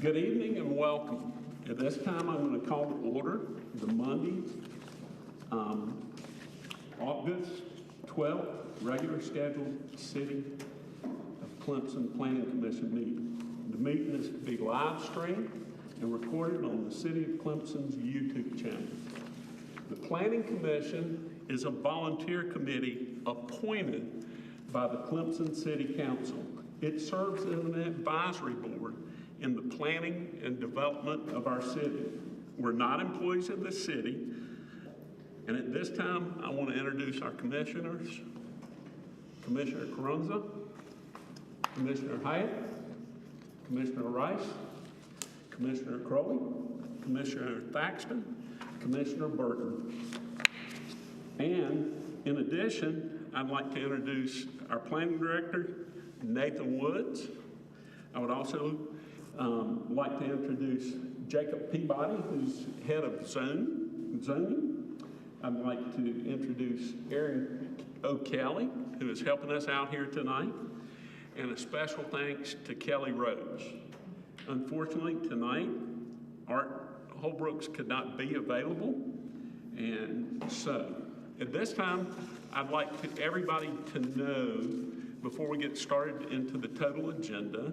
Good evening and welcome. At this time, I'm going to call to order the Monday, August 12th, regular scheduled City of Clemson Planning Commission meeting. The meeting is to be live streamed and recorded on the City of Clemson's YouTube channel. The Planning Commission is a volunteer committee appointed by the Clemson City Council. It serves as an advisory board in the planning and development of our city. We're not employees of the city. And at this time, I want to introduce our commissioners. Commissioner Carranza, Commissioner Hyatt, Commissioner Rice, Commissioner Crowley, Commissioner Thaxton, Commissioner Burton. And in addition, I'd like to introduce our planning director, Nathan Woods. I would also like to introduce Jacob Peabody, who's head of zoning. I'd like to introduce Aaron O'Kelly, who is helping us out here tonight. And a special thanks to Kelly Rhodes. Unfortunately, tonight, Art Holbrooks could not be available. And so, at this time, I'd like everybody to know, before we get started into the total agenda,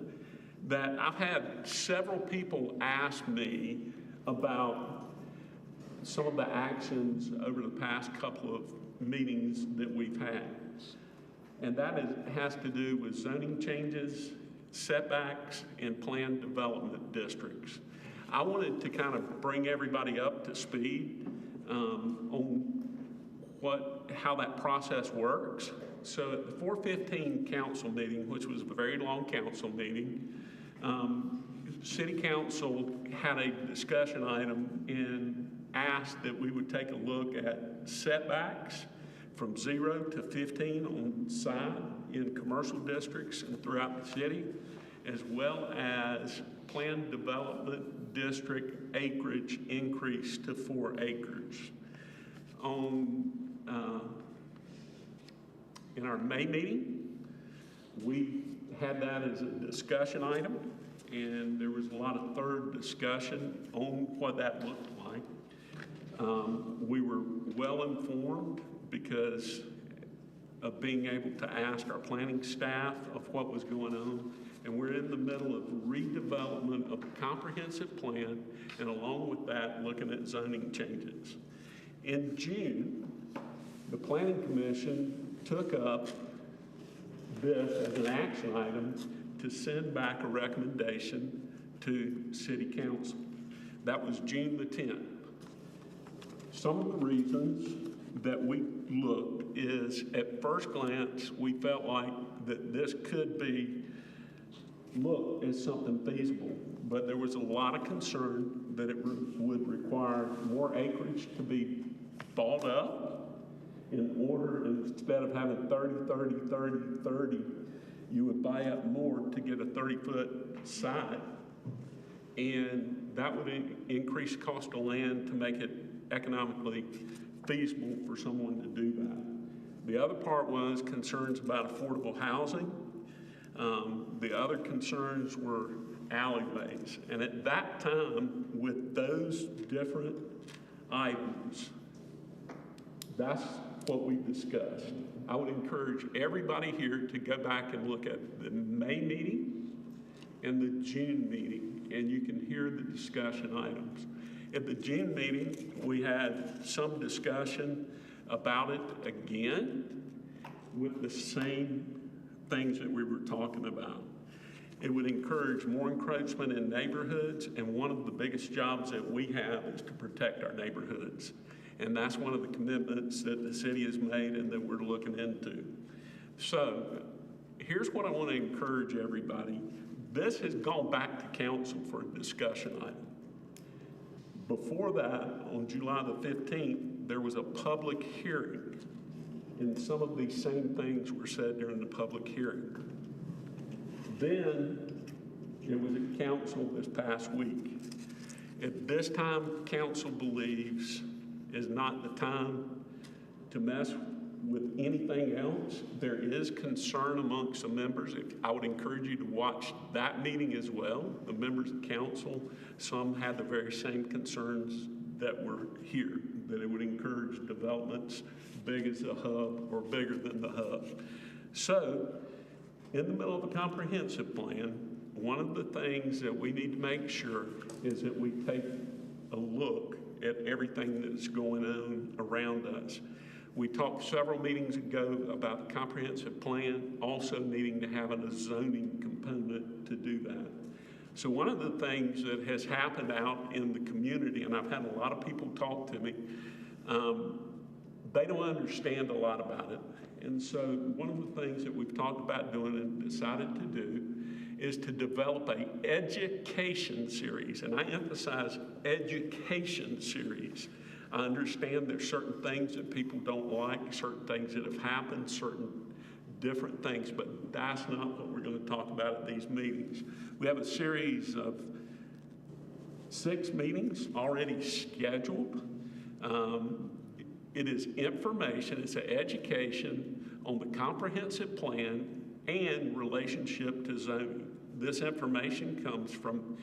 that I've had several people ask me about some of the actions over the past couple of meetings that we've had. And that has to do with zoning changes, setbacks, and planned development districts. I wanted to kind of bring everybody up to speed on how that process works. So at the 4:15 council meeting, which was a very long council meeting, City Council had a discussion item and asked that we would take a look at setbacks from 0 to 15 on side in commercial districts and throughout the city, as well as planned development district acreage increase to 4 acres. In our May meeting, we had that as a discussion item, and there was a lot of third discussion on what that looked like. We were well informed because of being able to ask our planning staff of what was going on, and we're in the middle of redevelopment of a comprehensive plan, and along with that, looking at zoning changes. In June, the Planning Commission took up this as an action item to send back a recommendation to City Council. That was June the 10th. Some of the reasons that we looked is, at first glance, we felt like that this could be looked as something feasible, but there was a lot of concern that it would require more acreage to be bought up in order, instead of having 30, 30, 30, 30, you would buy up more to get a 30-foot side. And that would increase cost of land to make it economically feasible for someone to do that. The other part was concerns about affordable housing. The other concerns were alleyways. And at that time, with those different items, that's what we discussed. I would encourage everybody here to go back and look at the May meeting and the June meeting, and you can hear the discussion items. At the June meeting, we had some discussion about it again with the same things that we were talking about. It would encourage more encroachment in neighborhoods, and one of the biggest jobs that we have is to protect our neighborhoods. And that's one of the commitments that the city has made and that we're looking into. So here's what I want to encourage everybody. This has gone back to council for a discussion item. Before that, on July the 15th, there was a public hearing, and some of these same things were said during the public hearing. Then it was at council this past week. At this time, council believes is not the time to mess with anything else, there is concern amongst the members. I would encourage you to watch that meeting as well. The members of council, some had the very same concerns that were here, that it would encourage developments big as the hub or bigger than the hub. So, in the middle of a comprehensive plan, one of the things that we need to make sure is that we take a look at everything that's going on around us. We talked several meetings ago about the comprehensive plan, also needing to have a zoning component to do that. So one of the things that has happened out in the community, and I've had a lot of people talk to me, they don't understand a lot about it. And so one of the things that we've talked about doing and decided to do is to develop an education series, and I emphasize education series. I understand there's certain things that people don't like, certain things that have happened, certain different things, but that's not what we're going to talk about at these meetings. We have a series of 6 meetings already scheduled. It is information, it's an education on the comprehensive plan and relationship to zoning. This information comes from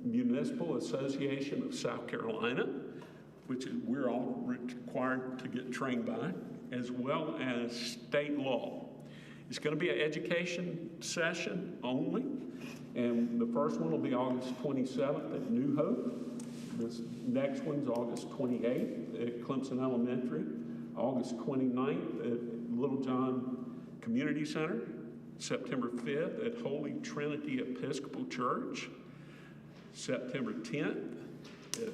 Municipal Association of South Carolina, which we're all required to get trained by, as well as state law. It's going to be an education session only, and the first one will be August 27th at New Hope. This next one's August 28th at Clemson Elementary, August 29th at Little John Community Center, September 5th at Holy Trinity Episcopal Church, September 10th at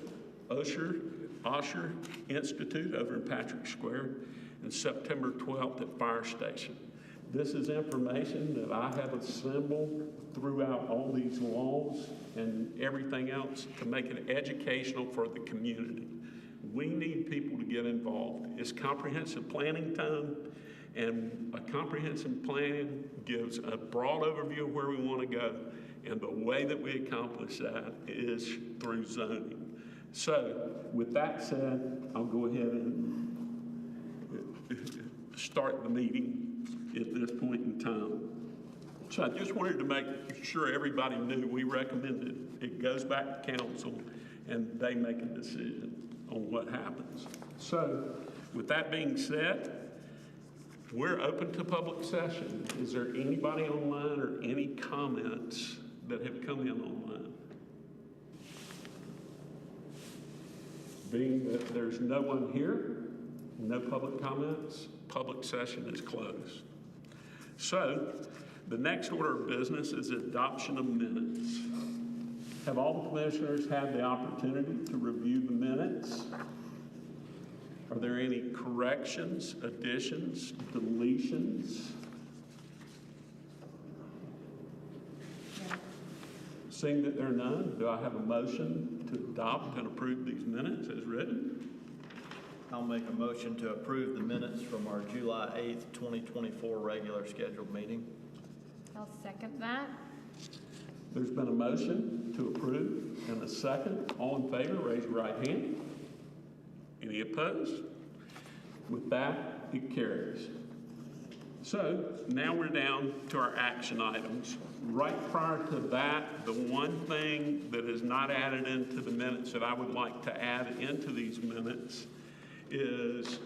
Osher Institute over in Patrick Square, and September 12th at Fire Station. This is information that I have assembled throughout all these laws and everything else to make it educational for the community. We need people to get involved. It's comprehensive planning time, and a comprehensive plan gives a broad overview of where we want to go, and the way that we accomplish that is through zoning. So, with that said, I'll go ahead and start the meeting at this point in time. So I just wanted to make sure everybody knew we recommended it goes back to council and they make a decision on what happens. So, with that being said, we're open to public session. Is there anybody online or any comments that have come in online? Being that there's no one here, no public comments, public session is closed. So, the next order of business is adoption of minutes. Have all the commissioners had the opportunity to review the minutes? Are there any corrections, additions, deletions? Seeing that there are none, do I have a motion to adopt and approve these minutes as written? I'll make a motion to approve the minutes from our July 8th, 2024 regular scheduled meeting. I'll second that. There's been a motion to approve and a second. All in favor, raise your right hand. Any opposed? With that, it carries. So now we're down to our action items. Right prior to that, the one thing that is not added into the minutes that I would like to add into these minutes is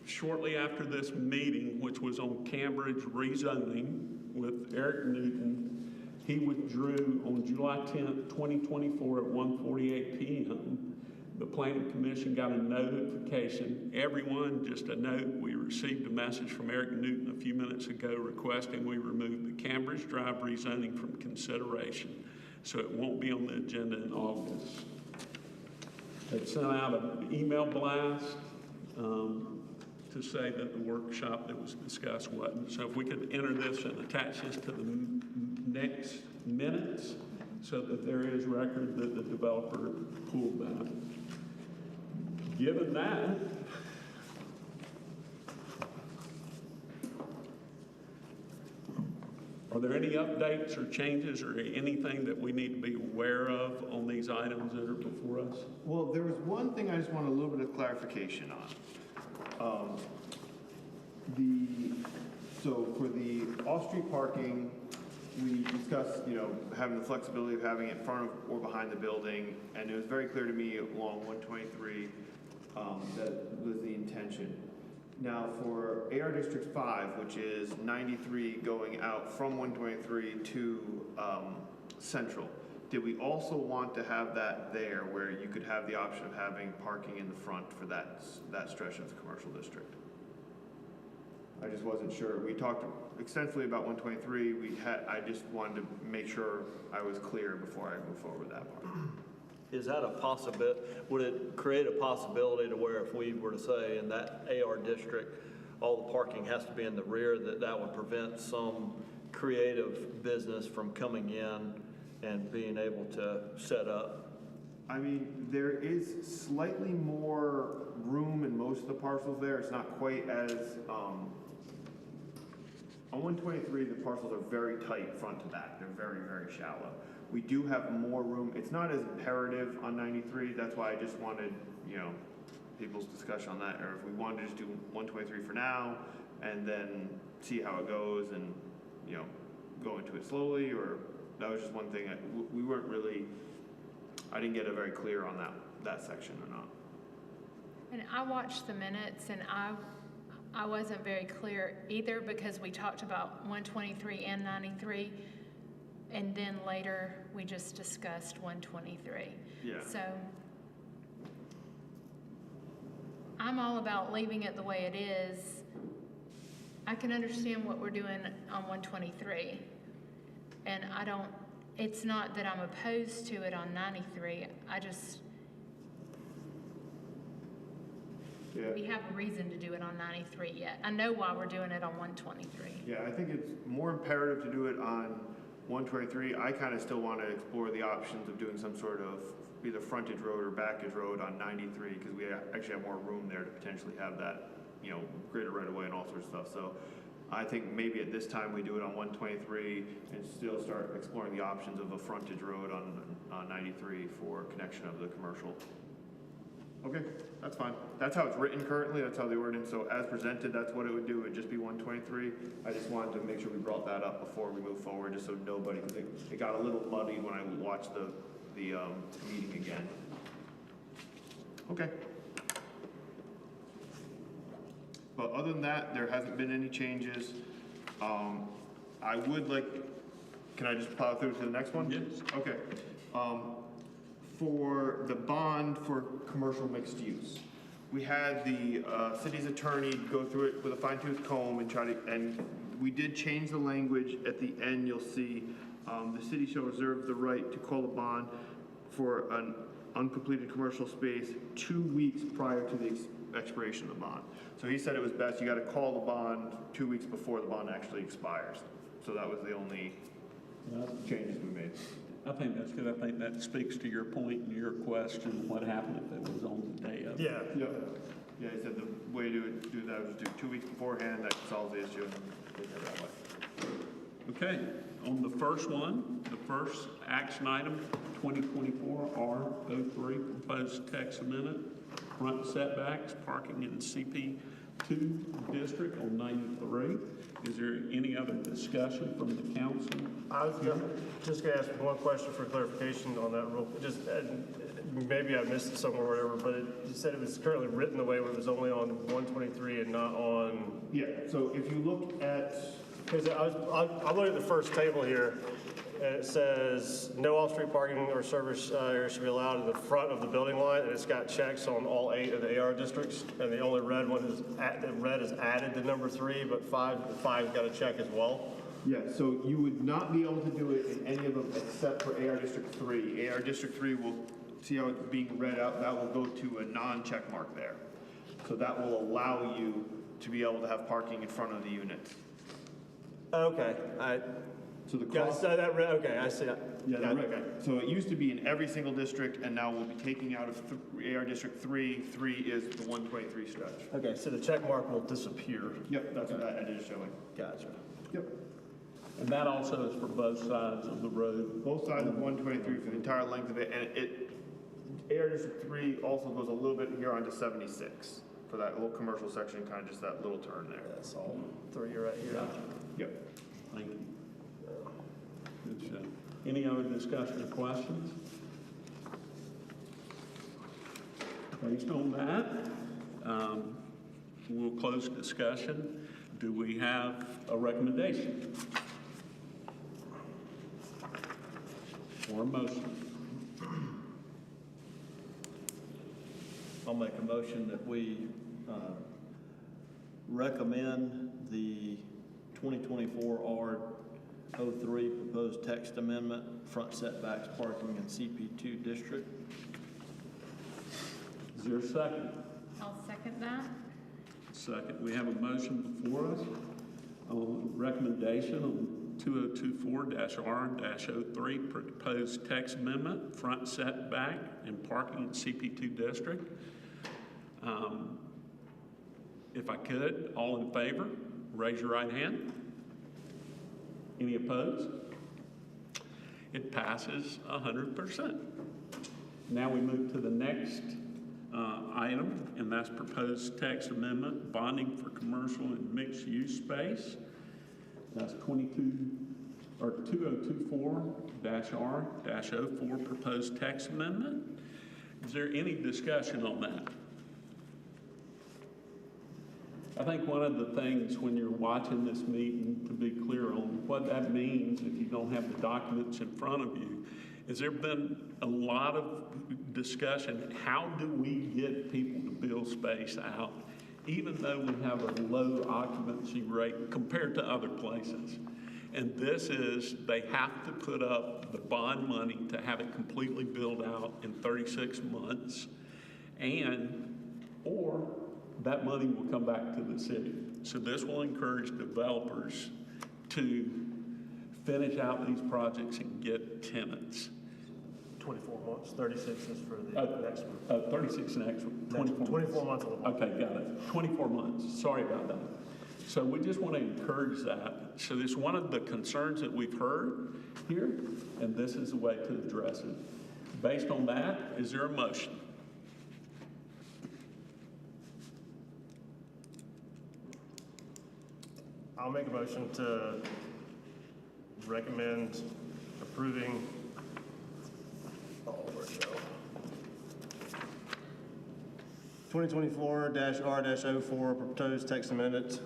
shortly after this meeting, which was on Cambridge rezoning with Eric Newton, he withdrew on July 10th, 2024 at 1:48 p.m. The Planning Commission got a notification. Everyone, just a note, we received a message from Eric Newton a few minutes ago requesting we remove the Cambridge Drive rezoning from consideration. So it won't be on the agenda in August. They sent out an email blast to say that the workshop that was discussed wasn't. So if we could enter this and attach this to the next minutes so that there is record that the developer pulled that. Given that, are there any updates or changes or anything that we need to be aware of on these items that are before us? Well, there was one thing I just want a little bit of clarification on. So for the off-street parking, we discussed, having the flexibility of having it in front of or behind the building, and it was very clear to me along 123 that was the intention. Now for AR District 5, which is 93 going out from 123 to Central, did we also want to have that there where you could have the option of having parking in the front for that stretch of the commercial district? I just wasn't sure. We talked extensively about 123. I just wanted to make sure I was clear before I move forward with that part. Is that a possibility? Would it create a possibility to where if we were to say in that AR district, all the parking has to be in the rear, that would prevent some creative business from coming in and being able to set up? I mean, there is slightly more room in most of the parcels there. It's not quite as, on 123, the parcels are very tight front to back. They're very, very shallow. We do have more room. It's not as imperative on 93. That's why I just wanted, people's discussion on that. Or if we wanted to just do 123 for now and then see how it goes and, go into it slowly, or that was just one thing. We weren't really, I didn't get it very clear on that section or not. And I watched the minutes, and I wasn't very clear either, because we talked about 123 and 93, and then later we just discussed 123. Yeah. So I'm all about leaving it the way it is. I can understand what we're doing on 123, and it's not that I'm opposed to it on 93. We have a reason to do it on 93 yet. I know why we're doing it on 123. Yeah, I think it's more imperative to do it on 123. I kind of still want to explore the options of doing some sort of either frontage road or backage road on 93, because we actually have more room there to potentially have that, greater right of way and all sorts of stuff. So I think maybe at this time we do it on 123 and still start exploring the options of a frontage road on 93 for connection of the commercial. Okay, that's fine. That's how it's written currently. That's how the ordinance, so as presented, that's what it would do. It would just be 123. I just wanted to make sure we brought that up before we move forward, just so nobody, because it got a little muddy when I watched the meeting again. Okay. But other than that, there hasn't been any changes. I would like, can I just plow through to the next one? Yes. Okay. For the bond for commercial mixed use, we had the city's attorney go through it with a fine-tooth comb and we did change the language at the end. You'll see the city shall reserve the right to call a bond for an uncompleted commercial space 2 weeks prior to the expiration of the bond. So he said it was best, you got to call the bond 2 weeks before the bond actually expires. So that was the only changes we made. I think that's good. I think that speaks to your point and your question, what happened if it was on the day of. Yeah. Yeah, he said the way to do that was do 2 weeks beforehand, that solves the issue, and take it that way. Okay, on the first one, the first action item, 2024 R03, proposed text amendment, front setbacks, parking in CP2 district on 93. Is there any other discussion from the council? I was just going to ask one question for clarification on that rule. Maybe I missed it somewhere or whatever, but you said it was currently written the way where it was only on 123 and not on. Yeah, so if you look at, Because I'm looking at the first table here, and it says no off-street parking or service area should be allowed in the front of the building line, and it's got checks on all 8 of the AR districts, and the only red one is red is added to number 3, but 5's got a check as well. yeah, so you would not be able to do it in any of them except for AR District 3. AR District 3 will, see how it's being read out, that will go to a non-check mark there. So that will allow you to be able to have parking in front of the units. Okay, So the got cost, okay, I see that. yeah, Got it, okay. So it used to be in every single district, and now we'll be taking out of AR District 3. 3 is the 123 stretch. Okay, so the check mark will disappear. Yep, that's what that is showing. Gotcha. Yep. And that also is for both sides of the road. Both sides of 123 for the entire length of it, and AR District 3 also goes a little bit here onto 76. for that little commercial section, kind of just that little turn there. That's all three right here. Gotcha. Yep. Thank you. Good stuff. Any other discussion or questions? Based on that, we'll close discussion. Do we have a recommendation? Or a motion? I'll make a motion that we recommend the 2024 R03 proposed text amendment, front setbacks, parking, and CP2 district. Is there a second? I'll second that. Second. We have a motion before us on recommendation on 2024-R-03 proposed text amendment, front setback, and parking in CP2 district. If I could, all in favor, raise your right hand. Any opposed? It passes 100%. Now we move to the next item, and that's proposed text amendment, bonding for commercial and mixed-use space. That's 2024-R-04 proposed text amendment. Is there any discussion on that? I think one of the things when you're watching this meeting, to be clear on what that means if you don't have the documents in front of you, is there been a lot of discussion, how do we get people to build space out, even though we have a low occupancy rate compared to other places? And this is, they have to put up the bond money to have it completely built out in 36 months, or that money will come back to the city. So this will encourage developers to finish out these projects and get tenants. 24 months, 36 is for the next one. 36 next one, 24 months on the bond. Okay, got it. 24 months. Sorry about that. So we just want to encourage that. So this is one of the concerns that we've heard here, and this is the way to address it. Based on that, is there a motion? I'll make a motion to recommend approving, where'd it go? 2024-R-04 proposed text amendment,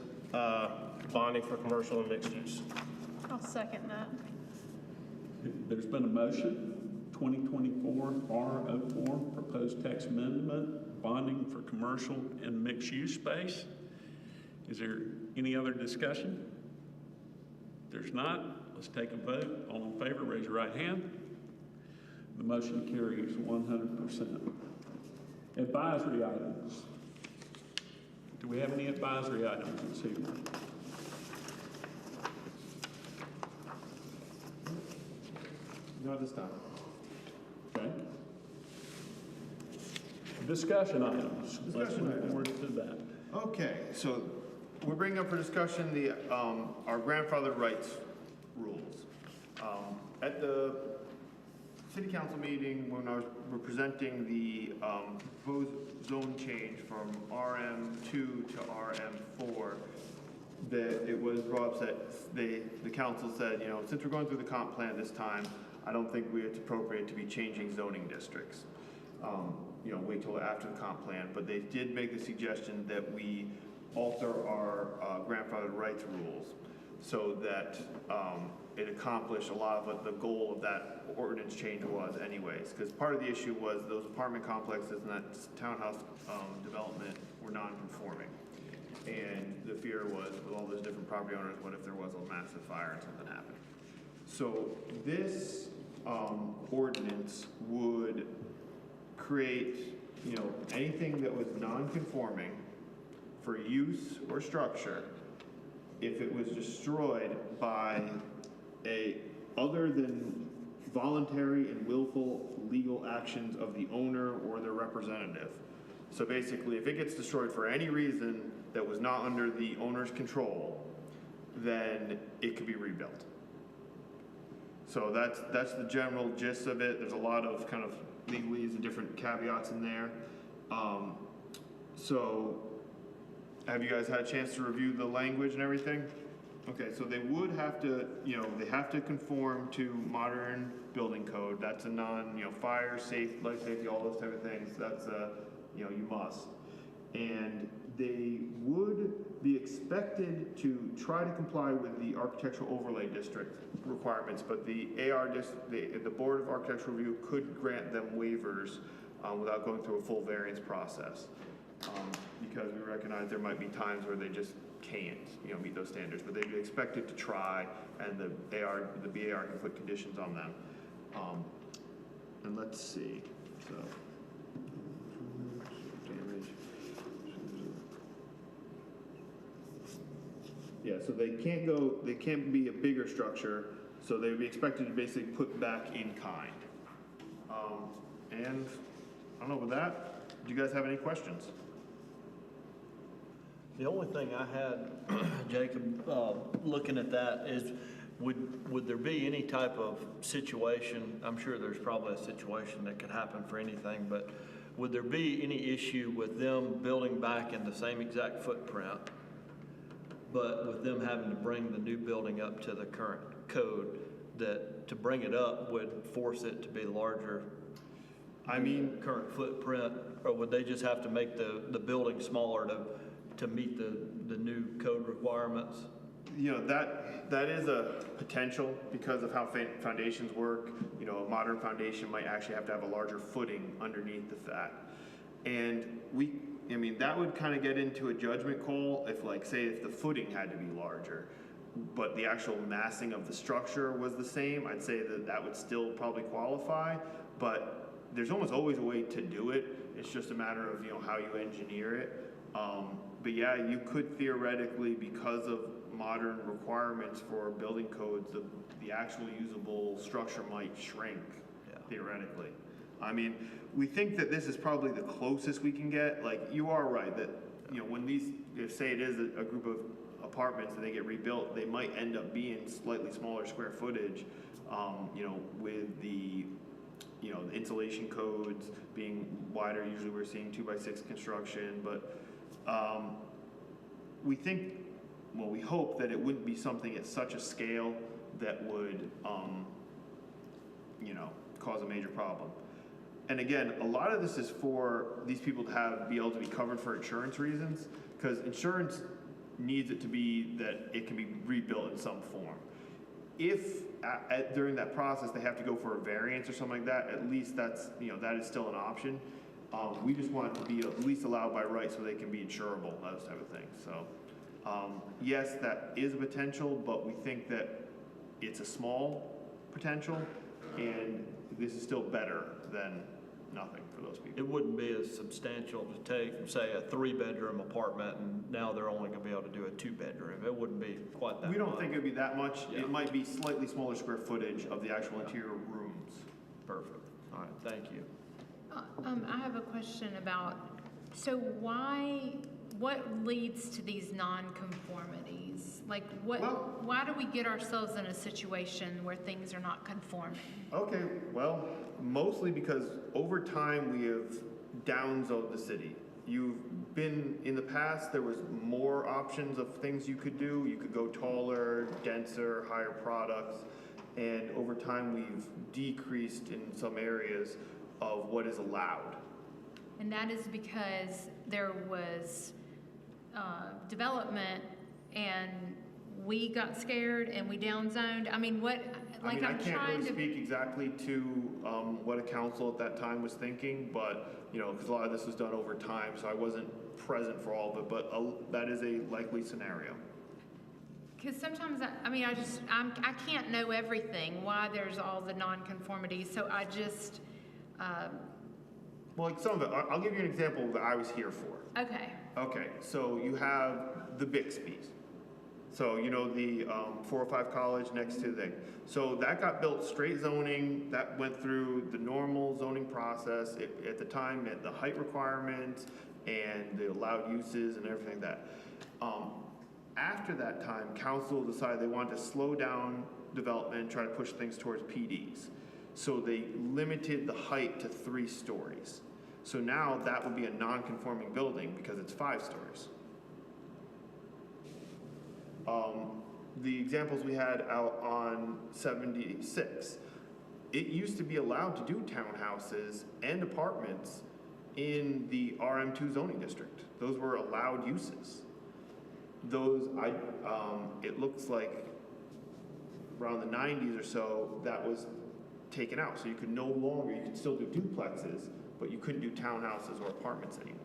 bonding for commercial and mixed use. I'll second that. There's been a motion, 2024-R-04 proposed text amendment, bonding for commercial and mixed-use space. Is there any other discussion? If there's not, let's take a vote. All in favor, raise your right hand. The motion carries 100%. Advisory items. Do we have any advisory items this evening? Not this time. Okay. Discussion items. Let's Discussion move items. forward to that. Okay, so we're bringing up for discussion the, our grandfather rights rules. At the city council meeting, when we're presenting the proposed zone change from RM2 to RM4, that it was brought up that the council said, since we're going through the comp plan this time, I don't think it's appropriate to be changing zoning districts. Wait till after the comp plan, but they did make the suggestion that we alter our grandfathered rights rules so that it accomplished a lot of what the goal of that ordinance change was anyways. Because part of the issue was those apartment complexes and that townhouse development were non-conforming. And the fear was with all those different property owners, what if there was a massive fire and something happened? So this ordinance would create, anything that was non-conforming for use or structure, if it was destroyed by other than voluntary and willful legal actions of the owner or their representative. So basically, if it gets destroyed for any reason that was not under the owner's control, then it could be rebuilt. So that's the general gist of it. There's a lot of kind of legalese and different caveats in there. So have you guys had a chance to review the language and everything? Okay, so they would have to, they have to conform to modern building code. That's a fire, life safety, all those type of things. That's you must. And they would be expected to try to comply with the architectural overlay district requirements, but the Board of Architectural Review could grant them waivers without going through a full variance process. Because we recognize there might be times where they just can't, meet those standards, but they'd be expected to try, and the BAR can put conditions on them. And let's see, so. Damage. Yeah, so they can't be a bigger structure, so they would be expected to basically put back in kind. And I don't know, with that, do you guys have any questions? The only thing I had, Jacob, looking at that is, would there be any type of situation, I'm sure there's probably a situation that could happen for anything, but would there be any issue with them building back in the same exact footprint, but with them having to bring the new building up to the current code, that to bring it up would force it to be larger? Current footprint, or would they just have to make the building smaller to meet the new code requirements? That is a potential because of how foundations work. A modern foundation might actually have to have a larger footing underneath that. And that would kind of get into a judgment call if, if the footing had to be larger, but the actual massing of the structure was the same, I'd say that would still probably qualify, but there's almost always a way to do it. It's just a matter of, how you engineer it. But yeah, you could theoretically, because of modern requirements for building codes, the actual usable structure might shrink, theoretically. We think that this is probably the closest we can get. You are right that, when say it is a group of apartments and they get rebuilt, they might end up being slightly smaller square footage, with the insulation codes being wider. Usually we're seeing 2x6 construction, but we hope that it wouldn't be something at such a scale that would, cause a major problem. And again, a lot of this is for these people to be able to be covered for insurance reasons, because insurance needs it to be that it can be rebuilt in some form. If during that process they have to go for a variance or something like that, at least that is still an option. We just want it to be at least allowed by right so they can be insurable, those type of things. So yes, that is a potential, but we think that it's a small potential, and this is still better than nothing for those people. It wouldn't be as substantial to take, say, a 3-bedroom apartment, and now they're only going to be able to do a 2-bedroom. It wouldn't be quite that much. We don't think it would be that much. Yeah. It might be slightly smaller square footage of the actual interior rooms. Perfect. All right, thank you. I have a question about, what leads to these non-conformities? Why do we get ourselves in a situation where things are not conforming? Okay, well, mostly because over time we have downsized the city. In the past, there was more options of things you could do. You could go taller, denser, higher products, and over time we've decreased in some areas of what is allowed. And that is because there was development and we got scared and we downzoned. I can't really speak exactly to what a council at that time was thinking, but, because a lot of this was done over time, so I wasn't present for all of it, but that is a likely scenario. Because sometimes, I can't know everything, why there's all the nonconformities, so I just... Well, some of it, I'll give you an example that I was here for. Okay. Okay, so you have the Bixby's. So, the 405 College next to the thing. So that got built straight zoning, that went through the normal zoning process. At the time, met the height requirements and the allowed uses and everything like that. After that time, council decided they wanted to slow down development and try to push things towards PDs. So they limited the height to 3 stories. So now that would be a non-conforming building because it's 5 stories. The examples we had out on 76, it used to be allowed to do townhouses and apartments in the RM2 zoning district. Those were allowed uses. Those, it looks like around the 90s or so, that was taken out. So you could no longer, you could still do duplexes, but you couldn't do townhouses or apartments anymore.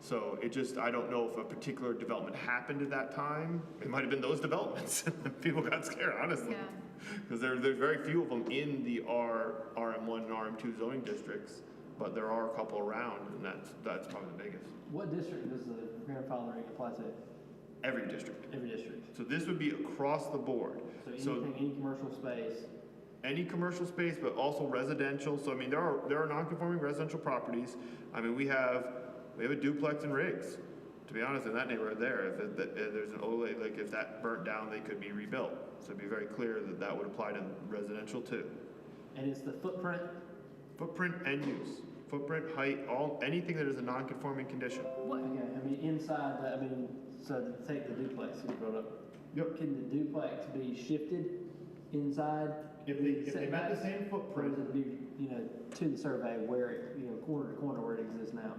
So it just, I don't know if a particular development happened at that time. It might have been those developments. People got scared, honestly. Yeah. Because there's very few of them in the RM1 and RM2 zoning districts, but there are a couple around, and that's probably the biggest. What district does the grandfathering apply to? Every district. Every district. So this would be across the board. So anything, any commercial space? Any commercial space, but also residential. So I mean, there are non-conforming residential properties. I mean, we have a duplex in Riggs. To be honest, in that neighborhood there, if there's an overlay, like if that burnt down, they could be rebuilt. So it'd be very clear that that would apply to residential too. And it's the footprint? Footprint and use. Footprint, height, anything that is a non-conforming condition. What, Okay, I mean, inside, so to take the duplex you brought up. Yep. Can the duplex be shifted inside? If they met the same Or footprint. does it be, to the survey where it, corner to corner where it exists now?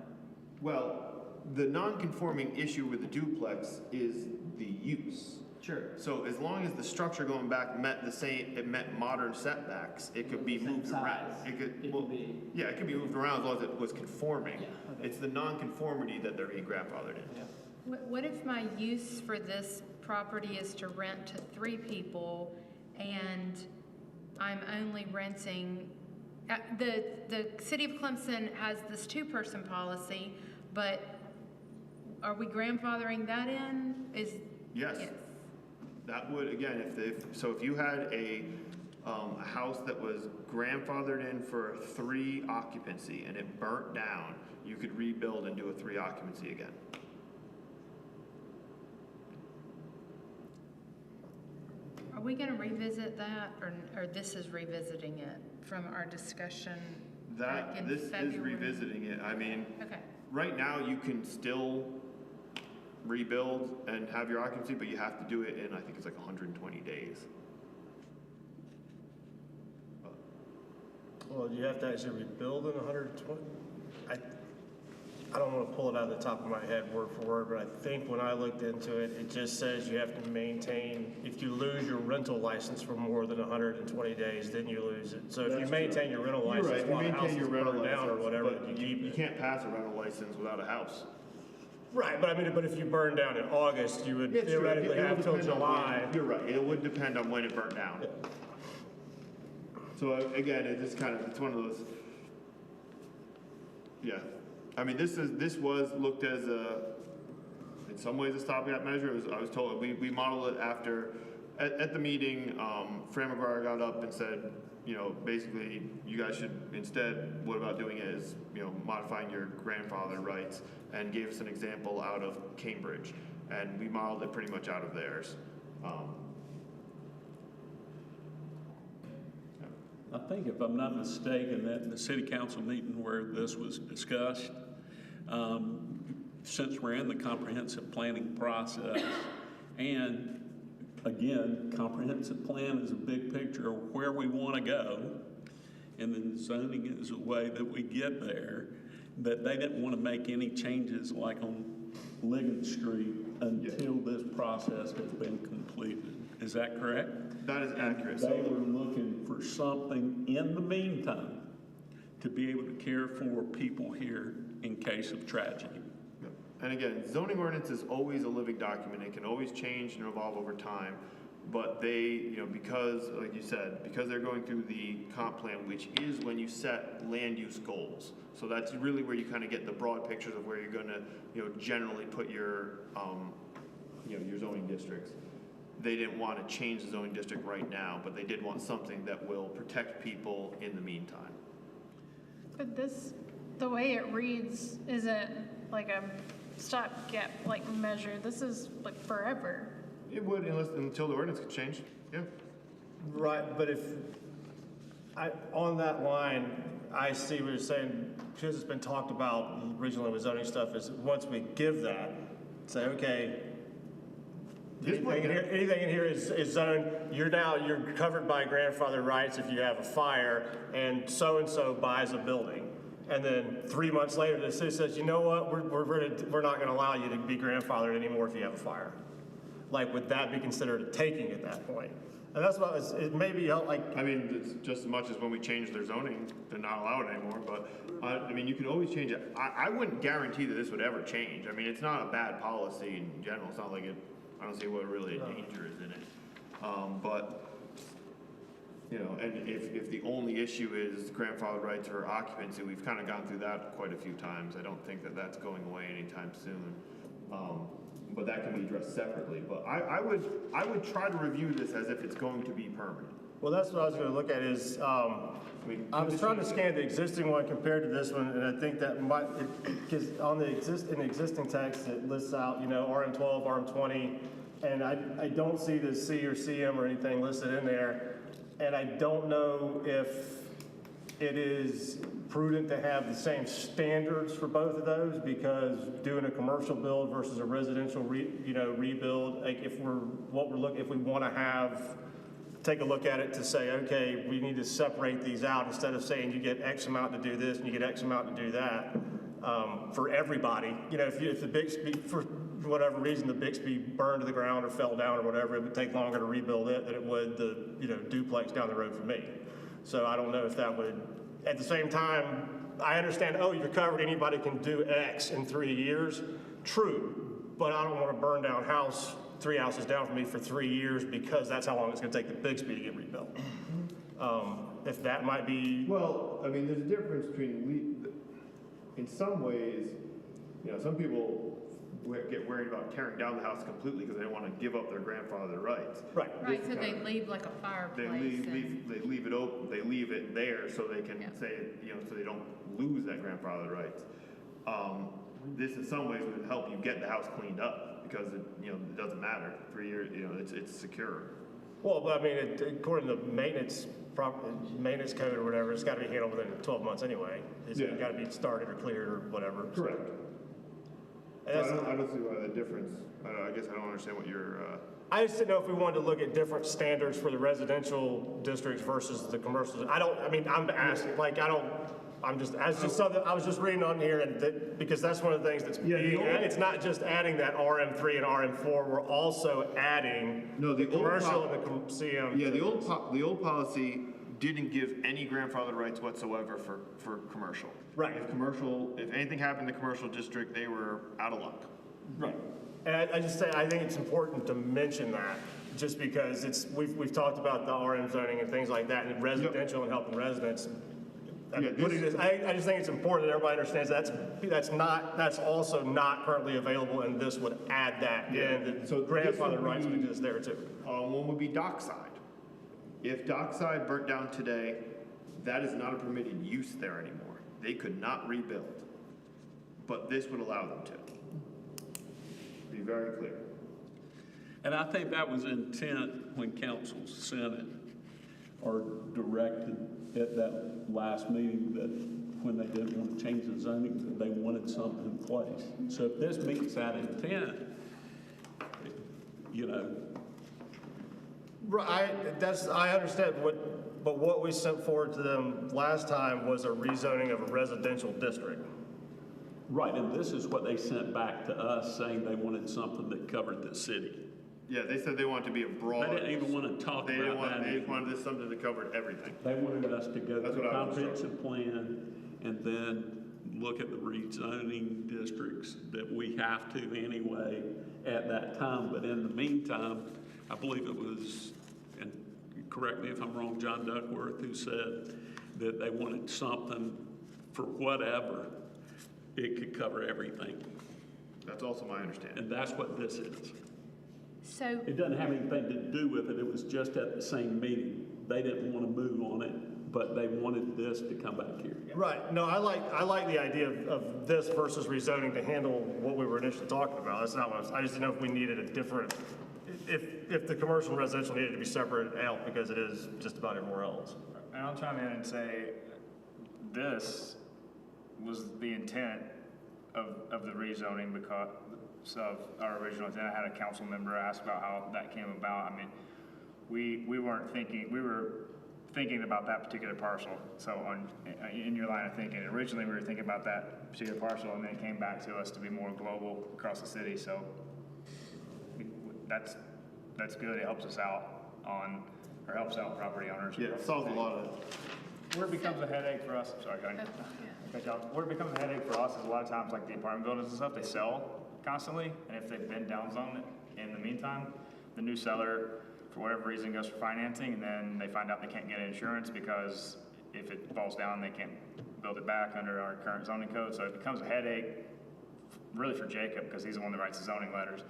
Well, the non-conforming issue with the duplex is the use. Sure. So as long as the structure going back met modern setbacks, it could be Same moved around. size. It could It could be- Yeah, it could be moved around as long as it was conforming. Yeah, okay. It's the non-conformity that they're being grandfathered in. Yeah. what if my use for this property is to rent to 3 people and I'm only renting, the city of Clemson has this 2-person policy, but are we grandfathering that in? Yes. That would, again, if you had a house that was grandfathered in for 3 occupancy and it burnt down, you could rebuild and do a 3 occupancy again. Are we gonna revisit that, or this is revisiting it from our discussion back in This is February? revisiting it. I mean, Okay, right now you can still rebuild and have your occupancy, but you have to do it in, I think it's like 120 days. Well, you have to actually rebuild in 120? I don't want to pull it out of the top of my head word for word, but I think when I looked into it, it just says you have to maintain, if you lose your rental license for more than 120 days, then you lose it. So if you That's maintain your rental You're right, license if you while the house maintain is your rental burned down or license, whatever, but you keep you it. can't pass a rental license without a house. Right, but if you burn down in August, you would It's true. theoretically It would have till depend on July. You're right, it would depend on when it burnt down. So again, it's one of those, yeah. I mean, this was looked as in some ways a stopgap measure. I was told, we modeled it after, at the meeting, Fran McGuire got up and said, basically, you guys should instead, what about doing it is, modifying your grandfather rights, and gave us an example out of Cambridge. And we modeled it pretty much out of theirs. I think if I'm not mistaken, that in the city council meeting where this was discussed, since we're in the comprehensive planning process, and again, comprehensive plan is a big picture of where we want to go, and then zoning is a way that we get there, that they didn't want to make any changes like on Ligon Street until this process has been completed. Is that correct? That is accurate. They were looking for something in the meantime to be able to care for people here in case of tragedy. Yep. And again, zoning ordinance is always a living document. It can always change and evolve over time. But they, because, like you said, because they're going through the comp plan, which is when you set land use goals. So that's really where you kind of get the broad pictures of where you're going to, generally put your, your zoning districts. They didn't want to change the zoning district right now, but they did want something that will protect people in the meantime. But the way it reads isn't like a stopgap measure. This is like forever. It would, until the ordinance could change, yeah. Right, but on that line, I see what you're saying, because it's been talked about originally with zoning stuff, is once we give that, say, okay, This might anything in here is zoned, you're covered by grandfather rights if you have a fire, and so buys a building. And then 3 months later, the city says, you know what, we're not gonna allow you to be grandfathered anymore if you have a fire. Like, would that be considered a taking at that point? And that's what, it may be, like, I mean, it's just as much as when we changed their zoning to not allow it anymore, but, I mean, you can always change it. I wouldn't guarantee that this would ever change. I mean, it's not a bad policy in general, it's not like it, I don't see what really a danger is in it. But, you know, and if the only issue is grandfather rights or occupancy, we've kind of gone through that quite a few times. I don't think that that's going away anytime soon. But that can be addressed separately. But I would try to review this as if it's going to be permanent. well, that's what I was gonna look at is, I was trying to scan the existing one compared to this one, and I think that might, because on the existing text, it lists out, you know, RM12, RM20, and I don't see the C or CM or anything listed in there, and I don't know if it is prudent to have the same standards for both of those, because doing a commercial build versus a residential rebuild, like if we want to take a look at it to say, okay, we need to separate these out instead of saying you get X amount to do this and you get X amount to do that for everybody. You know, if the Bixby, for whatever reason, the Bixby burned to the ground or fell down or whatever, it would take longer to rebuild it than it would the duplex down the road for me. So I don't know if that would. At the same time, I understand, oh, you're covered, anybody can do X in 3 years. True, but I don't want to burn down 3 houses down from me for 3 years because that's how long it's going to take the Bixby to get rebuilt. If that might be. Well, I mean, there's a difference between, in some ways, you know, some people get worried about tearing down the house completely because they want to give up their grandfather rights. Right. Right, so they leave like a They fireplace. they leave it open, they leave it there so they can say, you know, so they don't lose that grandfather rights. This in some ways would help you get the house cleaned up because it doesn't matter. 3 years, it's secure. Well, but I mean, according to maintenance code or whatever, it's got to be handled within 12 months anyway. It's got to be started or cleared or whatever. Correct. So I don't see why the difference. I guess I don't understand what you're. I just didn't know if we wanted to look at different standards for the residential districts versus the commercial. I'm asking, something I was just reading on here, and because that's one of the things that's it's not just adding that RM3 and RM4. We're also adding the commercial and the CM. Yeah, the old policy didn't give any grandfather rights whatsoever for commercial. Right. If anything happened in the commercial district, they were out of luck. Right. And I think it's important to mention that, just because we've talked about the RM zoning and things like that, and residential and helping residents. I just think it's important that everybody understands that's also not currently available, and this would add that in. So grandfather rights would exist there too. One would be dockside. If dockside burnt down today, that is not a permitted use there anymore. They could not rebuild, but this would allow them to. Be very clear. And I think that was intent when council sent it or directed at that last meeting, that when they didn't want to change the zoning, that they wanted something in place. So if this meets that intent, Right, I understand, but what we sent forward to them last time was a rezoning of a residential district. Right, and this is what they sent back to us, saying they wanted something that covered the city. Yeah, they said they wanted to be a broad. They didn't even want to talk about that. They wanted this something that covered everything. They wanted us to go That's through what the I was comprehensive plan and then look at the rezoning districts that we have to anyway at that time. But in the meantime, I believe it was, and correct me if I'm wrong, John Duckworth, who said that they wanted something for whatever, it could cover everything. That's also my understanding. And that's what this is. So, It doesn't have anything to do with it. It was just at the same meeting. They didn't want to move on it, but they wanted this to come back here. Right, no, I like the idea of this versus rezoning to handle what we were initially talking about. That's not what I just didn't know if we needed a different, if the commercial and residential needed to be separated out, because it is just about everywhere else. And I'll chime in and say, this was the intent of the rezoning, because of our original intent. I had a council member ask about how that came about. I mean, we weren't thinking, we were thinking about that particular parcel. So in your line of thinking, originally we were thinking about that particular parcel, and then it came back to us to be more global across the city. So that's good. It helps us out helps out property owners. Yeah, it solves a lot of it. Where it becomes a headache for us, sorry, go ahead. Where it becomes a headache for us is a lot of times, like the apartment buildings and stuff, they sell constantly, and if they've been downzoned in the meantime, the new seller, for whatever reason, goes for financing, and then they find out they can't get insurance because if it falls down, they can't build it back under our current zoning code. So it becomes a headache, really for Jacob, because he's the one that writes the zoning letters.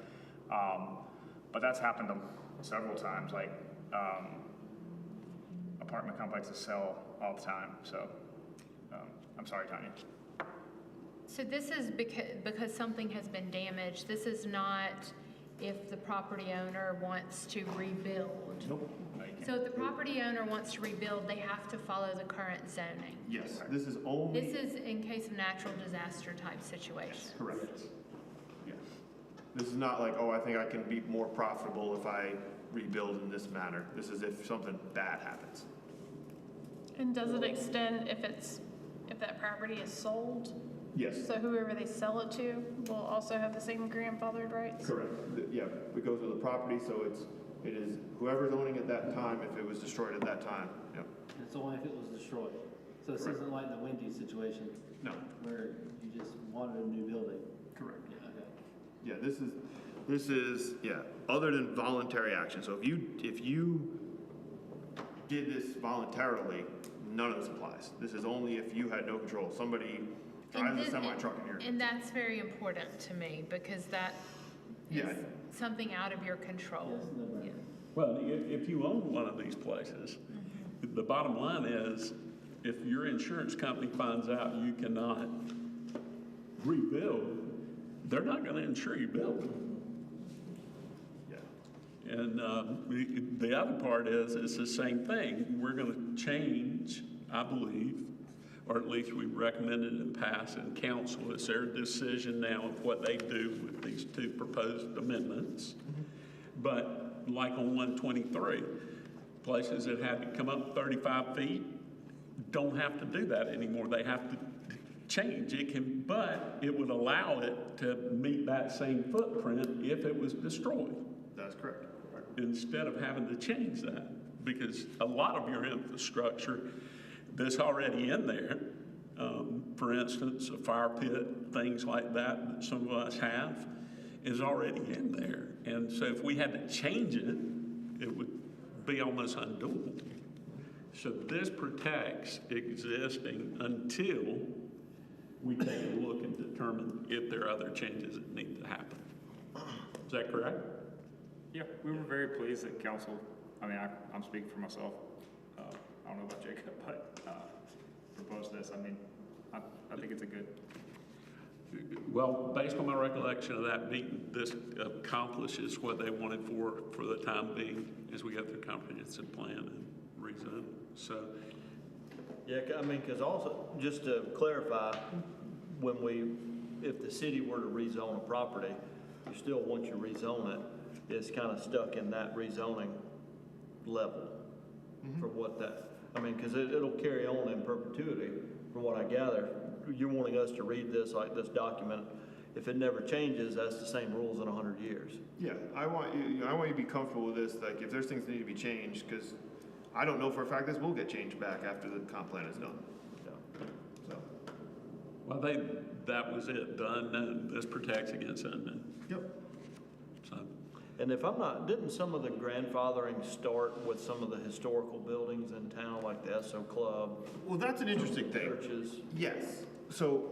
But that's happened several times. Like apartment complexes sell all the time. So I'm sorry, Tanya. So this is because something has been damaged. This is not if the property owner wants to rebuild. Nope. So if the property owner wants to rebuild, they have to follow the current zoning. Yes, this is only. This is in case of natural disaster type situation. Correct. Yeah. This is not like, oh, I think I can be more profitable if I rebuild in this manner. This is if something bad happens. And does it extend if that property is sold? Yes. So whoever they sell it to will also have the same grandfathered rights? Correct. Yeah, it goes with the property, so it is whoever's owning at that time if it was destroyed at that time. Yep. It's only if it was destroyed. So this Correct. isn't like the Wendy situation No. where you just wanted a new building. Correct. Yeah, okay. Yeah, this is other than voluntary action. So if you did this voluntarily, none of this applies. This is only if you had no control. Somebody drives a semi-truck in here. And that's very important to me because that Yeah. is something out of your control. Yes, no brainer. Yeah. Well, if you own one of these places, the bottom line is, if your insurance company finds out you cannot rebuild, they're not gonna insure your building. Yeah. And the other part is, it's the same thing. We're gonna change, I believe, or at least we recommended in the past in council, it's their decision now of what they do with these two proposed amendments. But like on 123, places that had to come up 35 feet don't have to do that anymore. They have to change. But it would allow it to meet that same footprint if it was destroyed, That's correct. instead of having to change that. Because a lot of your infrastructure that's already in there, for instance, a fire pit, things like that some of us have, is already in there. And so if we had to change it, it would be almost undoable. So this protects existing until we take a look and determine if there are other changes that need to happen. Is that correct? Yeah, we were very pleased that council, I mean, I'm speaking for myself. I don't know about Jacob, but proposed this. I mean, I think it's a good. Well, based on my recollection of that meeting, this accomplishes what they wanted for the time being as we go through comprehensive plan and rezone. So, Yeah, I mean, because also, just to clarify, if the city were to rezone a property, you still, once you rezone it, it's kind of stuck in that rezoning level for what that, I mean, because it'll carry on in perpetuity, from what I gather. You're wanting us to read this, like this document, if it never changes, that's the same rules in 100 years. Yeah, I want you to be comfortable with this, like if there's things that need to be changed, because I don't know for a fact this will get changed back after the comp plan is done. So, well, that was it, done, and this protects against unknown. yep. So, And if I'm not, didn't some of the grandfathering start with some of the historical buildings in town, like the Esso Club, Well, that's an interesting thing. churches? Yes. So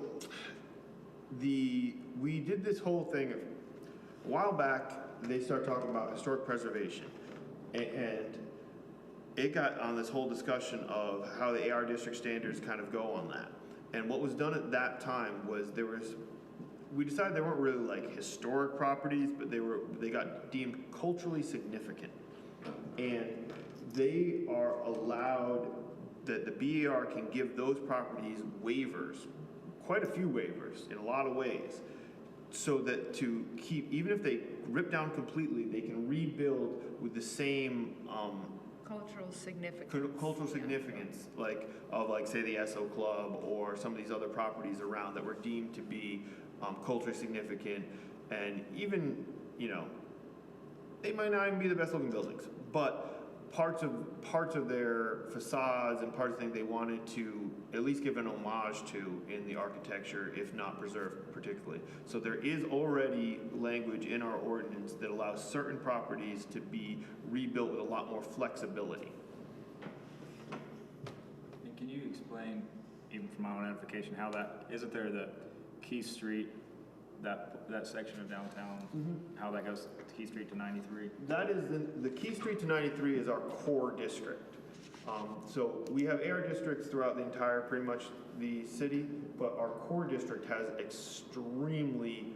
we did this whole thing a while back. They started talking about historic preservation, and it got on this whole discussion of how the AR district standards kind of go on that. And what was done at that time was we decided they weren't really like historic properties, but they got deemed culturally significant, and they are allowed that the BAR can give those properties waivers, quite a few waivers in a lot of ways, so that to keep, even if they rip down completely, they can rebuild with the same Cultural significance. cultural significance, like of like say the Esso Club or some of these other properties around that were deemed to be culturally significant, and even they might not even be the best looking buildings, but parts of their facades and parts of things they wanted to at least give an homage to in the architecture, if not preserved particularly. So there is already language in our ordinance that allows certain properties to be rebuilt with a lot more flexibility. And can you explain, even for my own edification, how that, isn't there the Key Street, that section of downtown, how that goes to Key Street to 93? That is the Key Street to 93 is our core district. So we have AR districts throughout the entire, pretty much the city, but our core district has extremely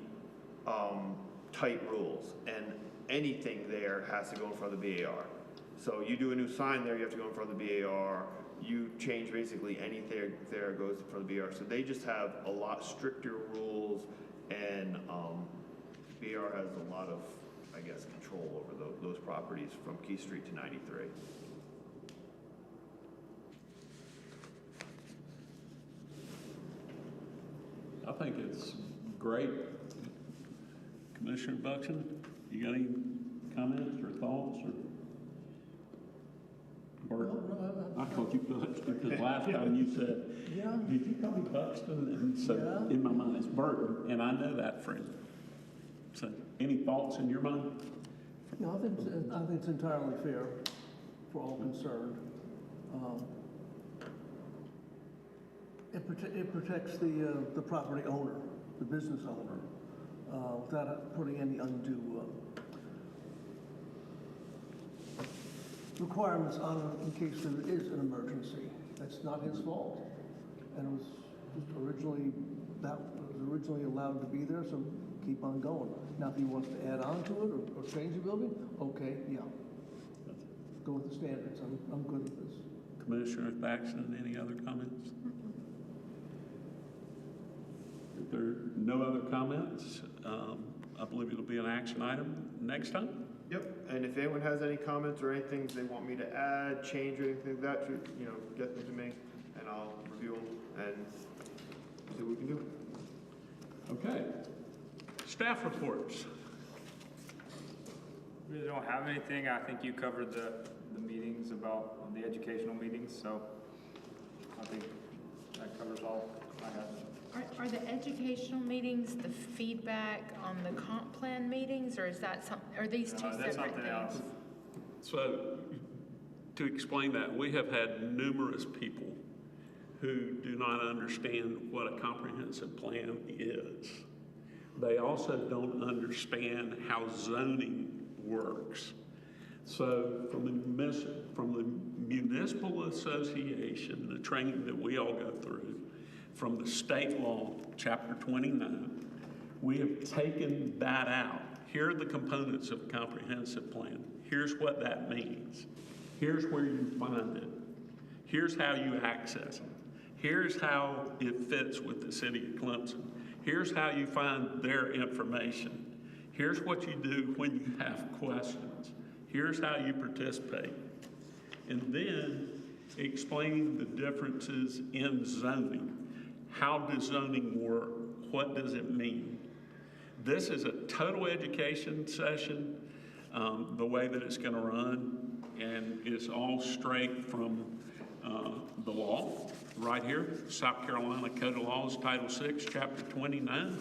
tight rules, and anything there has to go in front of the BAR. So you do a new sign there, you have to go in front of the BAR. You change basically anything there goes in front of the BAR. So they just have a lot stricter rules, and BAR has a lot of, I guess, control over those properties from Key Street to 93. I think it's great. Commissioner Buxton, you got any comments or thoughts or? Bert? I called you Buxton because last time you said, did you call me Buxton? And so in my mind it's Burton, and I know that friend. So any thoughts in your mind? No, I think it's entirely fair for all concerned. It protects the property owner, the business owner, without putting any undue requirements on it in case there is an emergency. That's not his fault, and it was just originally allowed to be there, so keep on going. Now, if he wants to add on to it or change the building, okay, yeah. Go with the standards. I'm good with this. Commissioner Baxton, any other comments? If there are no other comments, I believe it'll be an action item next time. Yep, and if anyone has any comments or anything they want me to add, change, or anything like that, get them to me, and I'll review them and see what we can do. Okay. Staff reports. Really don't have anything. I think you covered the meetings about the educational meetings, so I think that covers all I have. Are the educational meetings the feedback on the comp plan meetings, or is that are these two That's separate something things? else. So, to explain that, we have had numerous people who do not understand what a comprehensive plan is. They also don't understand how zoning works. So from the municipal association, the training that we all go through, from the state law, chapter 29, we have taken that out. Here are the components of a comprehensive plan. Here's what that means. Here's where you find it. Here's how you access it. Here's how it fits with the city of Clemson. Here's how you find their information. Here's what you do when you have questions. Here's how you participate. And then explaining the differences in zoning. How does zoning work? What does it mean? This is a total education session, the way that it's going to run, and it's all straight from the law right here, South Carolina Code of Laws, Title 6, Chapter 29,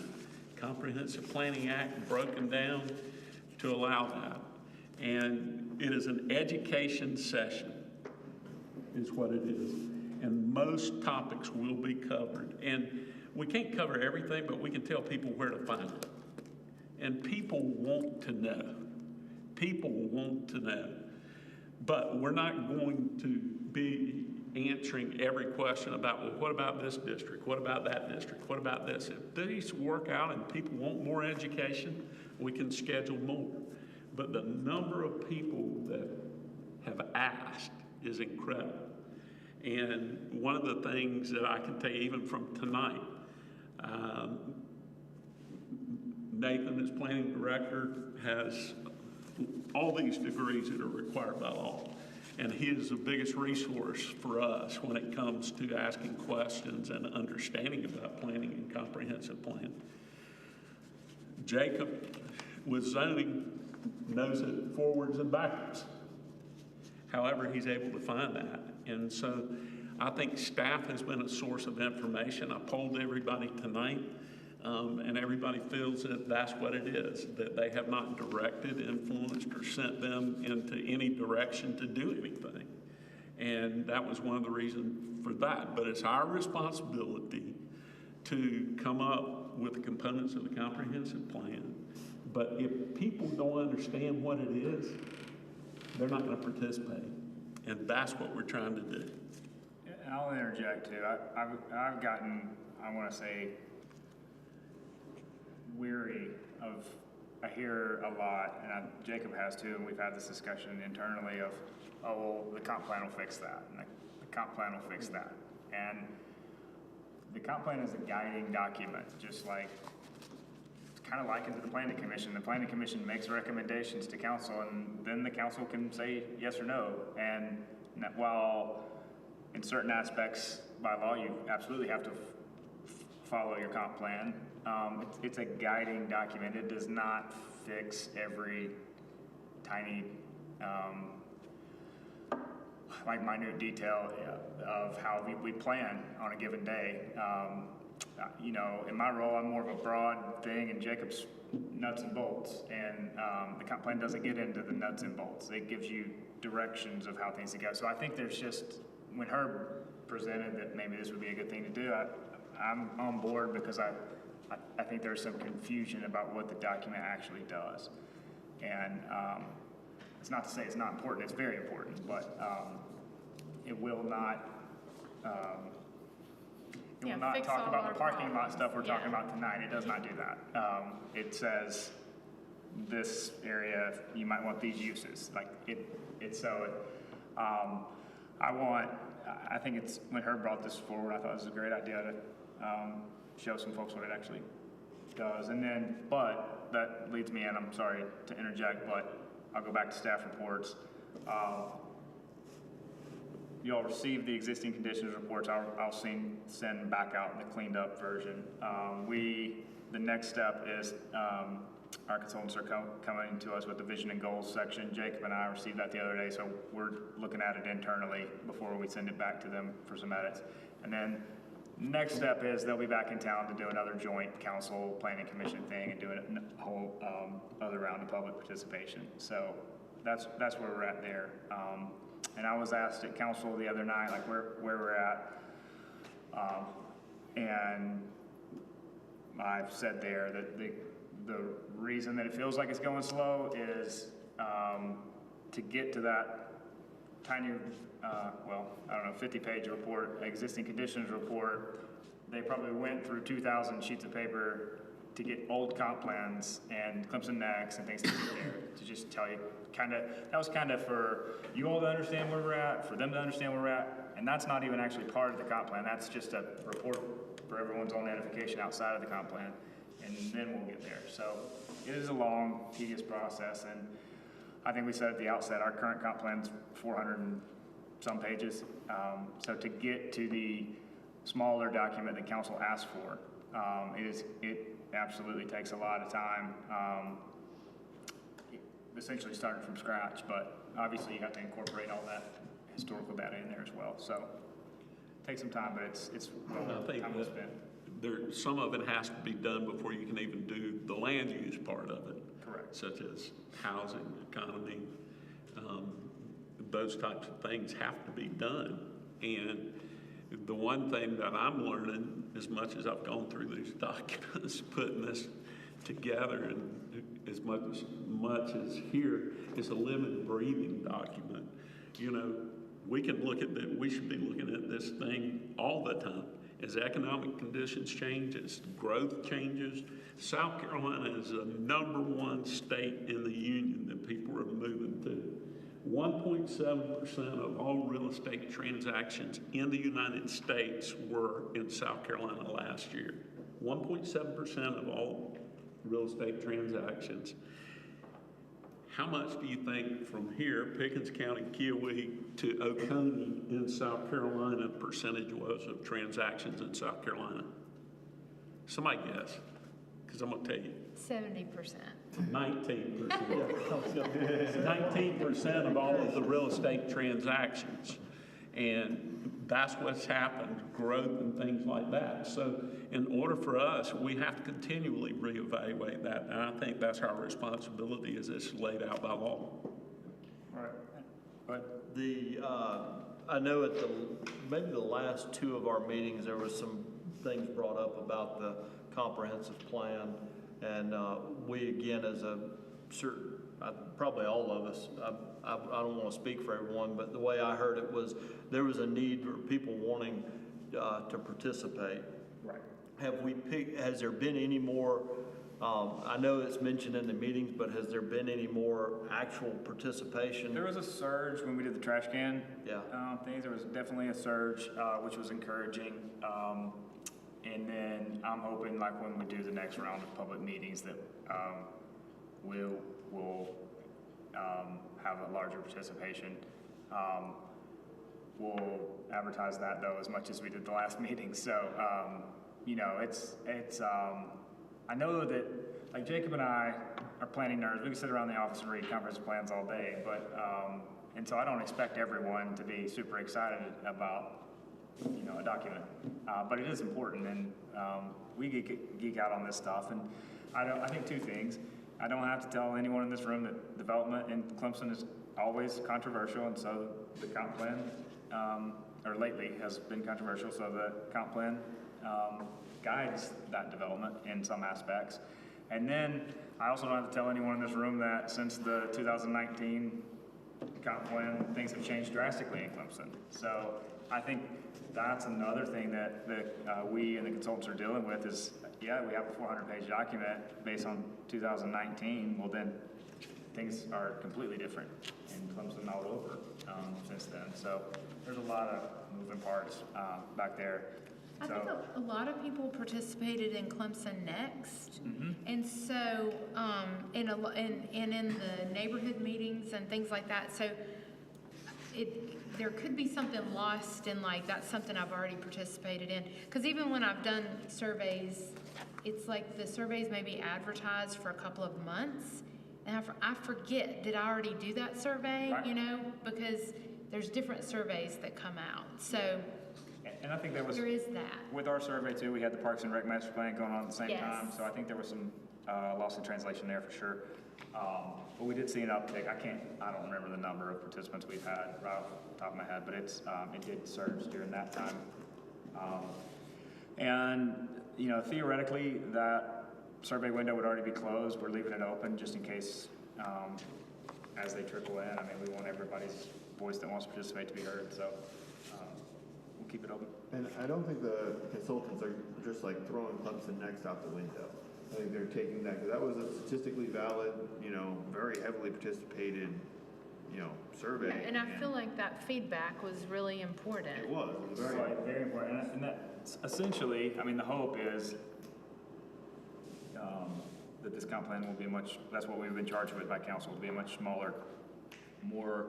Comprehensive Planning Act broken down to allow that. And it is an education session, is what it is. And most topics will be covered. And we can't cover everything, but we can tell people where to find it. And people want to know. People want to know. But we're not going to be answering every question about, well, what about this district? What about that district? What about this? If these work out and people want more education, we can schedule more. But the number of people that have asked is incredible. And one of the things that I can tell you, even from tonight, Nathan, as planning director, has all these degrees that are required by law. And he is the biggest resource for us when it comes to asking questions and understanding about planning and comprehensive plan. Jacob, with zoning, knows it forwards and backwards. However, he's able to find that. And so I think staff has been a source of information. I polled everybody tonight, and everybody feels that that's what it is, that they have not directed, influenced, or sent them into any direction to do anything. And that was one of the reasons for that. But it's our responsibility to come up with the components of the comprehensive plan. But if people don't understand what it is, they're not going to participate. And that's what we're trying to do. And I'll interject too. I've gotten, I want to say, weary of, I hear a lot, and Jacob has too, and we've had this discussion internally of, oh, well, the comp plan will fix that, and the comp plan will fix that. And the comp plan is a guiding document, just like, it's kind of likened to the planning commission. The planning commission makes recommendations to council, and then the council can say yes or no. And while in certain aspects by law, you absolutely have to follow your comp plan, it's a guiding document. It does not fix every tiny, like minute detail of how we plan on a given day. You know, in my role, I'm more of a broad thing, and Jacob's nuts and bolts. And the comp plan doesn't get into the nuts and bolts. It gives you directions of how things to go. So I think there's just, when Herb presented that maybe this would be a good thing to do, I'm on board because I think there's some confusion about what the document actually does. And it's not to say it's not important, it's very important, but it will not, fix talk all about our the parking lot problems. stuff we're talking Yeah. about tonight. It does not do that. It says this area, you might want these uses. Like I think it's, when Herb brought this forward, I thought it was a great idea to show some folks what it actually does. And then, but that leads me in, I'm sorry to interject, but I'll go back to staff reports. You all received the existing conditions reports. I'll send back out the cleaned up version. The next step is our consultants are coming to us with the vision and goals section. Jacob and I received that the other day, so we're looking at it internally before we send it back to them for some edits. And then next step is they'll be back in town to do another joint council planning commission thing and do a whole other round of public participation. So that's where we're at there. And I was asked at council the other night, like where we're at, and I've said there that the reason that it feels like it's going slow is to get to that tiny, 50-page report, existing conditions report. They probably went through 2,000 sheets of paper to get old comp plans and Clemson Next and things to get there, to just tell you, that was kind of for you all to understand where we're at, for them to understand where we're at, and that's not even actually part of the comp plan. That's just a report for everyone's own edification outside of the comp plan, and then we'll get there. So it is a long, tedious process, and I think we said at the outset, our current comp plan's 400 and some pages. So to get to the smaller document that council asked for, it absolutely takes a lot of time. Essentially starting from scratch, but obviously you have to incorporate all that historical data in there as well. So it takes some time, but it's well I think time well spent. some of it has to be done before you can even do the land use part of it. Correct. Such as housing, economy, those types of things have to be done. And the one thing that I'm learning, as much as I've gone through these documents, putting this together, and as much as here, is a living, breathing document. You know, we can look at that. We should be looking at this thing all the time. As economic conditions change, as growth changes, South Carolina is the #1 state in the union that people are moving to. 1.7% of all real estate transactions in the United States were in South Carolina last year. 1.7% of all real estate transactions. How much do you think from here, Pickens County, Kiowee to Oconee in South Carolina, percentage was of transactions in South Carolina? Somebody guess, because I'm gonna tell you. 70%. 19%. 19% of all of the real estate transactions. And that's what's happened, growth and things like that. So in order for us, we have to continually reevaluate that. And I think that's our responsibility as it's laid out by law. Right. But I know at maybe the last two of our meetings, there was some things brought up about the comprehensive plan. And we, again, as a certain, probably all of us, I don't want to speak for everyone, but the way I heard it was there was a need for people wanting to participate. right. Has there been any more, I know it's mentioned in the meetings, but has there been any more actual participation? There was a surge when we did the trash can things. There was definitely a surge, which was encouraging. And then I'm hoping, like when we do the next round of public meetings, that we'll have a larger participation. We'll advertise that though as much as we did the last meeting. So you know, it's I know that like Jacob and I are planning nerds. We can sit around the office and read conference plans all day, but and so I don't expect everyone to be super excited about a document, but it is important, and we geek out on this stuff. And I think two things. I don't have to tell anyone in this room that development in Clemson is always controversial, and so the comp plan, or lately has been controversial, so the comp plan guides that development in some aspects. And then I also don't have to tell anyone in this room that since the 2019 comp plan, things have changed drastically in Clemson. So I think that's another thing that we and the consultants are dealing with is, yeah, we have a 400-page document based on 2019. Well, then things are completely different in Clemson all over since then. So there's a lot of moving parts back there. I think a lot of people participated in Clemson Next, and so in the neighborhood meetings and things like that. So there could be something lost in like that's something I've already participated in. Because even when I've done surveys, it's like the surveys may be advertised for a couple of months, and I forget, did I already do that survey? Right. You know, because there's different surveys that come out. So. And I think there is that. With our survey too, we had the Parks and Rec Master Plan going on at the same time, so I think there was some loss in translation there for sure. But we did see an uptick. I don't remember the number of participants we've had right off the top of my head, but it did surge during that time. And theoretically, that survey window would already be closed. We're leaving it open just in case as they trickle in. I mean, we want everybody's voice that wants to participate to be heard, so we'll keep it open. And I don't think the consultants are just like throwing Clemson Next out the window. I think they're taking that, because that was a statistically valid, very heavily participated, survey. Yeah, and I feel like that feedback was really important. It was very Right, very important. And that's essentially, I mean, the hope is that this comp plan will be that's what we've been charged with by council, will be a much smaller, more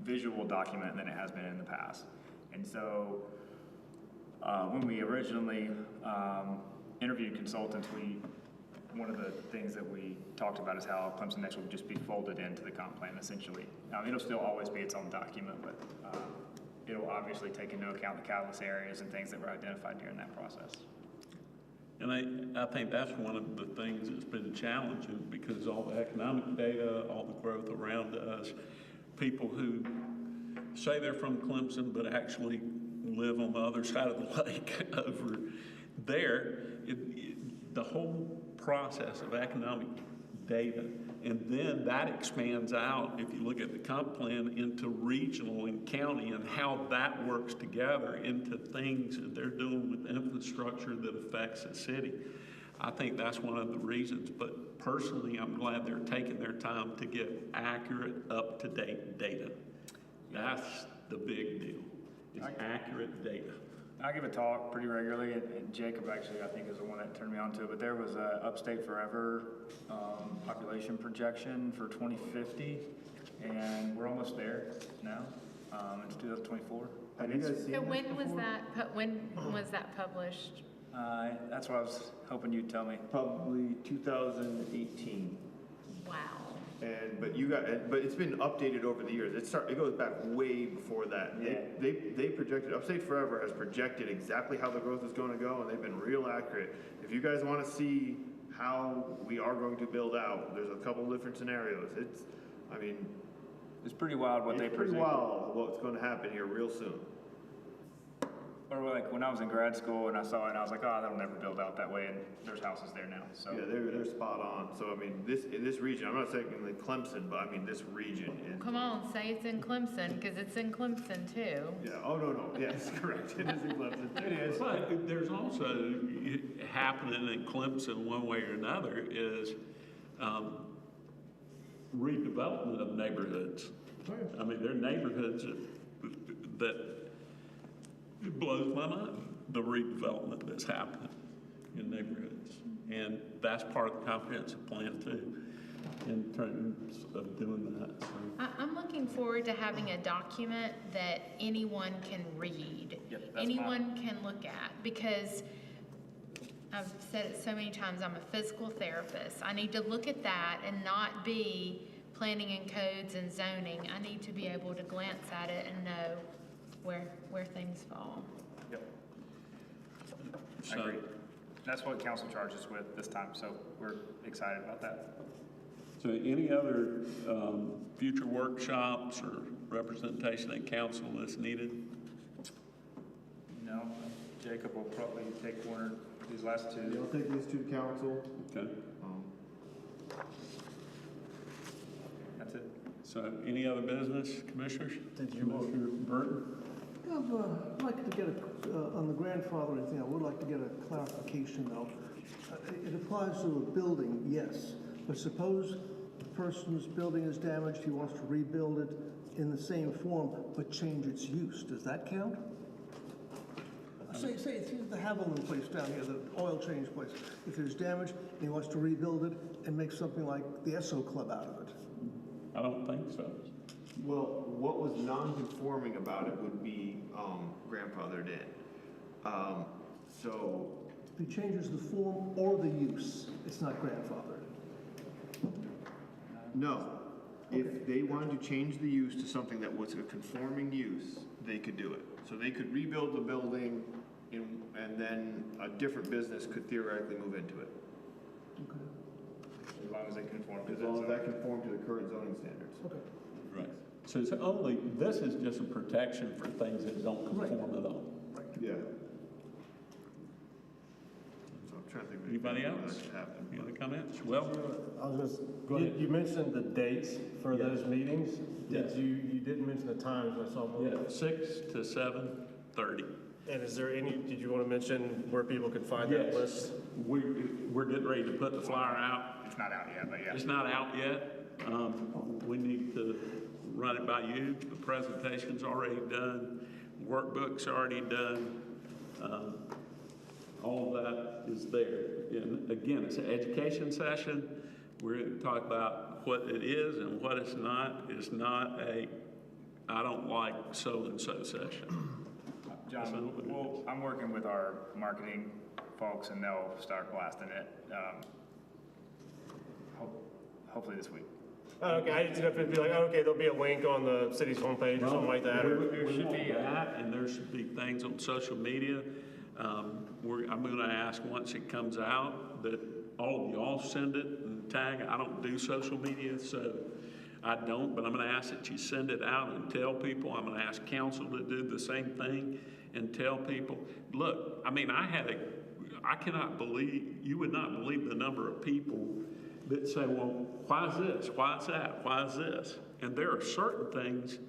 visual document than it has been in the past. And so when we originally interviewed consultants, one of the things that we talked about is how Clemson Next will just be folded into the comp plan, essentially. It'll still always be its own document, but it'll obviously take into account the catalyst areas and things that were identified during that process. And I think that's one of the things that's been challenging, because all the economic data, all the growth around us, people who say they're from Clemson but actually live on the other side of the lake over there, the whole process of economic data, and then that expands out, if you look at the comp plan, into regional and county and how that works together into things that they're doing with infrastructure that affects the city. I think that's one of the reasons, but personally, I'm glad they're taking their time to get accurate, up-to-date data. That's the big deal, is accurate data. I give a talk pretty regularly, and Jacob actually, I think, is the one that turned me on to it, but there was a Upstate Forever population projection for 2050, and we're almost there now. It's 2024. Have you guys seen So this when was before? when was that published? That's what I was hoping you'd tell me. Probably 2018. Wow. But it's been updated over the years. It goes back way before that. Yeah. They projected, Upstate Forever has projected exactly how the growth is going to go, and they've been real accurate. If you guys want to see how we are going to build out, there's a couple different scenarios. It's pretty wild what they It's pretty predicted. wild what's going to happen here real soon. Or like when I was in grad school and I saw it, and I was like, oh, that'll never build out that way, and there's houses there now. So Yeah, they're spot on. So in this region, I'm not saying like Clemson, but this region is. Come on, say it's in Clemson, because it's in Clemson too. Yeah. Oh no. Yes, correct. It is in Clemson. It is. But there's also happening in Clemson one way or another is redevelopment of neighborhoods. There are neighborhoods that it blows my mind, the redevelopment that's happening in neighborhoods. And that's part of the comprehensive plan too, in terms of doing that. So. I'm looking forward to having a document that anyone can read, Yep, that's anyone can look at, because I've said it so many times, I'm a physical therapist. I need to look at that and not be planning and codes and zoning. I need to be able to glance at it and know where things fall. Yep, I So- agree. That's what council charged us with this time, so we're excited about that. So any other future workshops or representation at council that's needed? No, Jacob will probably take one of these last I'll two. take these to council. Okay. That's it. So any other business, commissioners? Did you- Commissioner Burton? I'd like to get on the grandfathering thing, I would like to get a clarification though. It applies to a building, yes, but suppose the person's building is damaged, he wants to rebuild it in the same form, but change its use, does that count? Say it's the Haviland place down here, the oil change place. If there's damage, and he wants to rebuild it and make something like the Esso Club out of it. I don't think so. Well, what was non-conforming about it would be grandfathered in. So If he changes the form or the use, it's not grandfathered. no, if they wanted to change the use to something that was a conforming use, they could do it. So they could rebuild the building, and then a different business could theoretically move into it, As long as they conform to as that long as zone. that conformed to the current zoning standards. Okay. Right. So it's only, this is just a protection for things that don't conform at all. Yeah. So I'm trying to think of Anybody anything else? that could happen. Any other comments? Well, I was Go gonna, ahead. you mentioned the dates for Yes. those meetings. Yes. You didn't mention the times, I saw. yeah, 6 to 7:30. And is there any, did you want to mention where people could find that Yes. list? We're getting ready to put the flyer out. It's not out yet, but yeah. It's not out yet. We need to run it by you. The presentation's already done, workbook's already done. All of that is there. And again, it's an education session. We're going to talk about what it is and what it's not. It's not a, I don't like so-and-so session. John, I'm working with our marketing folks, and they'll start blasting it, hopefully this week. Oh, okay, I didn't know if it'd be like, oh, okay, there'll be a link on the city's homepage or something like that, or. There should be, that, and there should be things on social media. I'm gonna ask, once it comes out, that all of y'all send it and tag. I don't do social media, so I don't, but I'm gonna ask that you send it out and tell people. I'm gonna ask council to do the same thing and tell people. Look, I cannot believe, you would not believe the number of people that say, well, why is this? Why is that? Why is this? And there are certain things,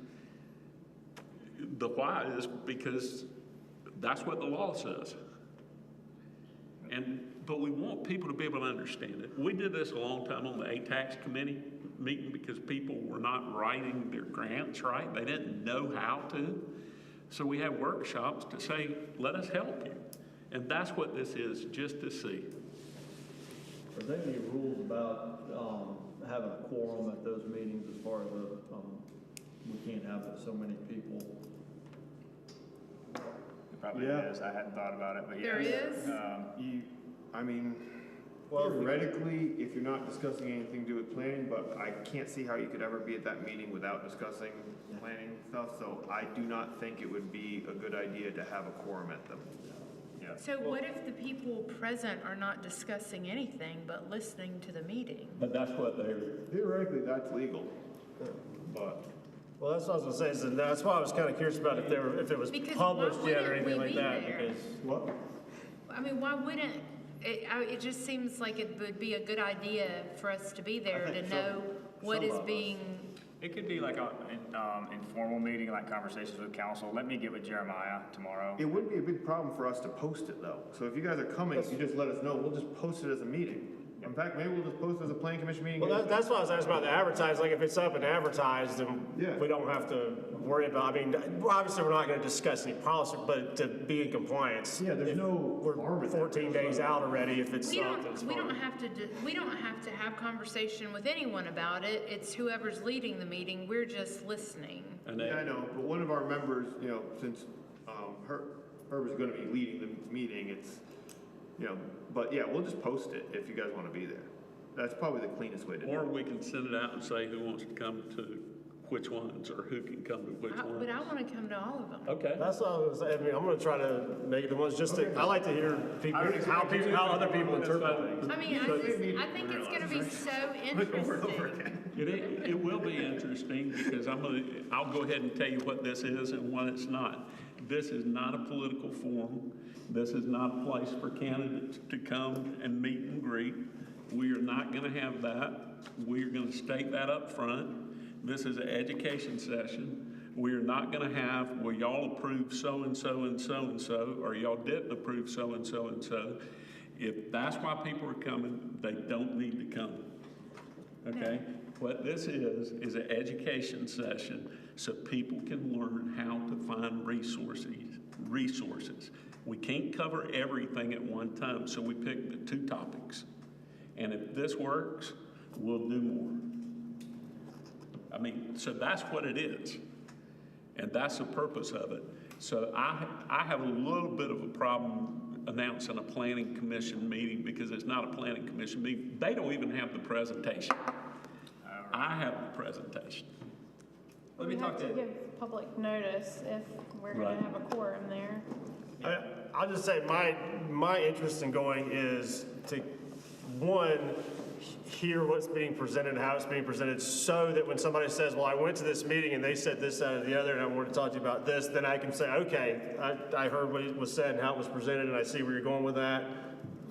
the why is because that's what the law says. But we want people to be able to understand it. We did this a long time on the ATAX committee meeting because people were not writing their grants right. They didn't know how to. So we have workshops to say, let us help you. And that's what this is, just to see. Are there any rules about, having a quorum at those meetings as far as, we can't have so many people? It probably Yeah. is. I hadn't thought about it, but There yes. is? I mean, theoretically, if you're not discussing anything to do with planning, but I can't see how you could ever be at that meeting without discussing planning stuff, so I do not think it would be a good idea to have a quorum at them. Yeah. So what if the people present are not discussing anything but listening to the meeting? But that's what they're, Theoretically, that's legal, but. Well, that's what I was gonna say, is that's why I was kinda curious about if it was Because published why yet or wouldn't anything we like be that, there? because. What? I mean, why wouldn't, it just seems like it would be a good idea for us to be there to know what is being, It could be like an informal meeting, like conversations with council. Let me get with Jeremiah tomorrow. It wouldn't be a big problem for us to post it though. So if you guys are coming, you just let us know, we'll just post it as a meeting. In fact, maybe we'll just post it as a planning commission meeting. Well, that's why I was asking about the advertising, like if it's up and advertised, then Yeah. we don't have to worry about, I mean, obviously, we're not gonna discuss any policy, but to be in compliance. Yeah, there's if no harm We're in that. 14 days out already, if it's we up, it's don't fine. have to, we don't have to have conversation with anyone about it. It's whoever's leading the meeting, we're just listening. and Yeah, I they, know, but one of our members, since Herb is gonna be leading the meeting, it's, but yeah, we'll just post it if you guys wanna be there. That's probably the cleanest way to do or it. we can send it out and say who wants to come to which ones, or who can come to which ones. But I want to come to all of them. Okay. That's what I was gonna say, I mean, I'm gonna try to make the ones just to, I like to hear people, how other people interpret things. I mean, I think it's gonna be so interesting. It will be interesting, because I'll go ahead and tell you what this is and what it's not. This is not a political forum. This is not a place for candidates to come and meet and greet. We are not gonna have that. We are gonna state that up front. This is an education session. We are not gonna have, well, y'all approved so-and-so and so-and-so, or y'all didn't approve so-and-so and so. If that's why people are coming, they don't need to come. Okay? What this is an education session so people can learn how to find resources. We can't cover everything at one time, so we picked the 2 topics. And if this works, we'll do more. I mean, so that's what it is. And that's the purpose of it. So I have a little bit of a problem announcing a planning commission meeting, because it's not a planning commission meeting. They don't even have the presentation. I have the presentation. Let me We talk have to to, give public notice if we're gonna Right. have a quorum there. I'll just say my interest in going is to, one, hear what's being presented, how it's being presented, so that when somebody says, well, I went to this meeting and they said this, that, or the other, and I want to talk to you about this, then I can say, okay, I heard what was said and how it was presented, and I see where you're going with that.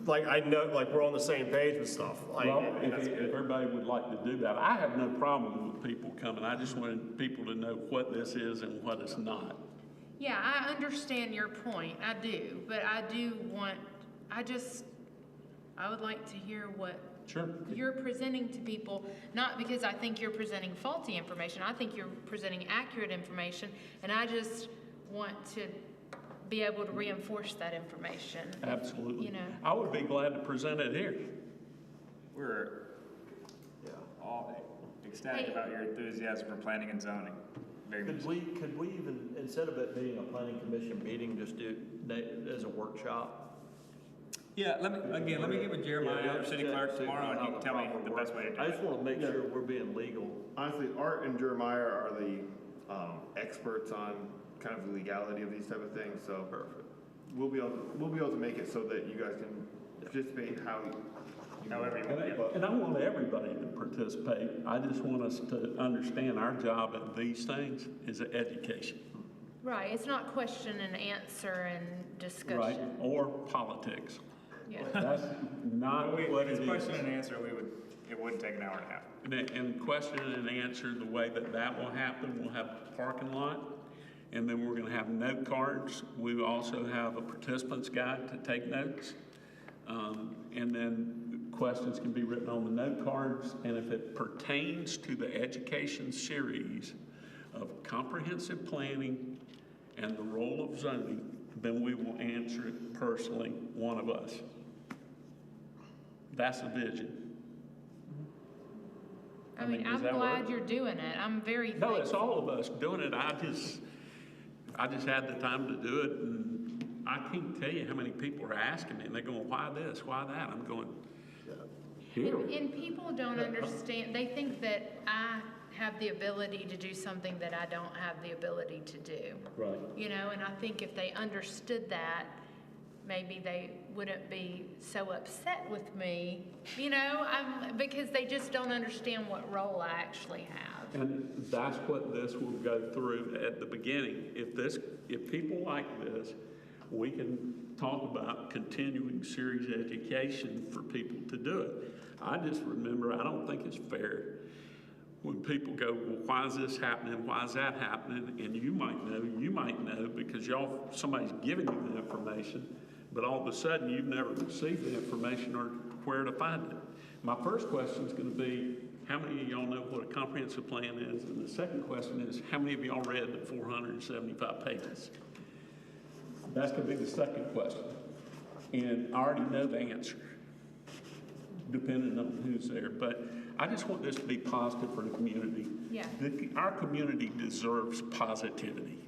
Like, I know, like, we're on the same page with stuff. Like, Well, and that's if good. everybody would like to do that, I have no problem with people coming. I just wanted people to know what this is and what it's not. Yeah, I understand your point, I do, but I would like to hear what Sure. you're presenting to people, not because I think you're presenting faulty information, I think you're presenting accurate information, and I just want to be able to reinforce that information. Absolutely. You know. I would be glad to present it here. we're all ecstatic Hey. about your enthusiasm for planning and zoning. Very much. Could we even, instead of it being a planning commission meeting, just do it as a workshop? Yeah, let me get with Jeremiah, Yeah, our city check, clerk, see tomorrow, and he how can tell me proper the work. best way to do I it. just wanna make sure we're being legal. Honestly, Art and Jeremiah are the experts on kind of the legality of these type of things, so. Perfect. We'll be able to make it so that you guys can participate how you. However you want, yeah. And I want everybody to participate. I just want us to understand our job at these things is education, Right, it's not question and answer and right? discussion. Or politics. Yeah. That's not what it It's is. question and answer, it wouldn't take an hour and a half. And question and answer, the way that will happen, we'll have a parking lot, and then we're gonna have note cards. We also have a participant's guide to take notes. And then questions can be written on the note cards, and if it pertains to the education series of comprehensive planning and the role of zoning, then we will answer it personally, one of us. That's the vision. I mean, does I'm that glad work? you're doing it. I'm very No, it's thankful. all of us doing it. I just had the time to do it, and I can't tell you how many people are asking me, and they're going, why this, why that? I'm going, here. And people don't understand, they think that I have the ability to do something that I don't have the ability to do. Right. You know, and I think if they understood that, maybe they wouldn't be so upset with me, you know, because they just don't understand what role I actually have. And that's what this will go through at the beginning. If people like this, we can talk about continuing series education for people to do it. I just remember, I don't think it's fair when people go, well, why is this happening? Why is that happening? And you might know because somebody's giving you the information, but all of a sudden you've never received the information or where to find it. My first question is going to be, how many of y'all know what a comprehensive plan is? And the second question is, how many of y'all read the 475 pages? That's going to be the second question. And I already know the answer, depending on who's there. But I just want this to be positive for the community. Yeah. Our community deserves positivity.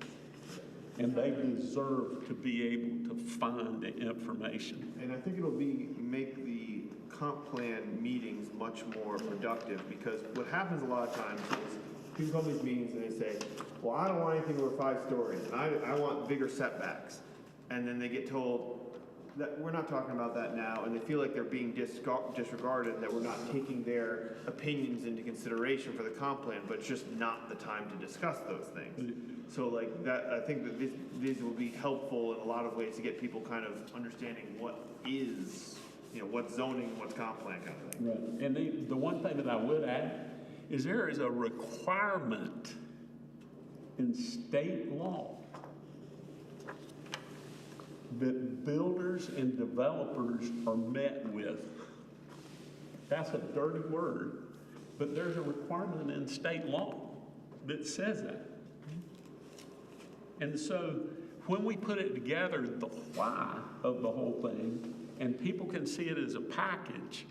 And they deserve to be able to find the information. And I think it'll make the comp plan meetings much more productive, because what happens a lot of times is people come to these meetings and they say, well, I don't want anything over 5 stories, and I want bigger setbacks. And then they get told that we're not talking about that now, and they feel like they're being disregarded, that we're not taking their opinions into consideration for the comp plan, but it's just not the time to discuss those things. So like that, I think that these will be helpful in a lot of ways to get people kind of understanding what is, what's zoning, what's comp plan kind of thing. Right. And the one thing that I would add is there is a requirement in state law that builders and developers are met with. That's a dirty word, but there's a requirement in state law that says that. And so when we put it together, the why of the whole thing, and people can see it as a package,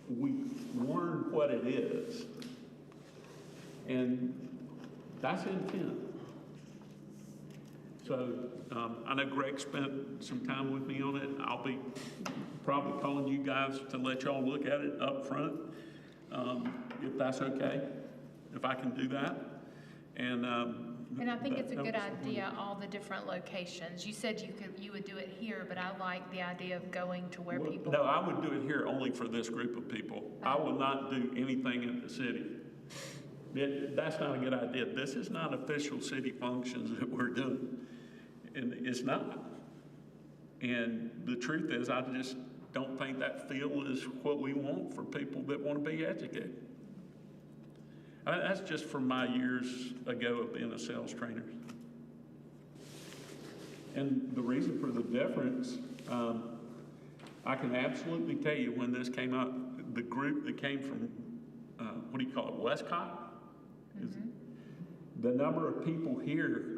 we learn what it is. And that's the intent. So I know Greg spent some time with me on it. I'll be probably calling you guys to let y'all look at it up front, if that's okay, if I can do that. And I think it's a good idea, all the different locations. You said you would do it here, but I like the idea of going to where people. No, I would do it here only for this group of people. I will not do anything in the city. That's not a good idea. This is not official city functions that we're doing. And it's not. And the truth is, I just don't think that feel is what we want for people that want to be educated. That's just from my years ago of being a sales trainer. And the reason for the difference, I can absolutely tell you when this came up, the group that came from, what do you call it, Westcott? Mm-hmm. The number of people here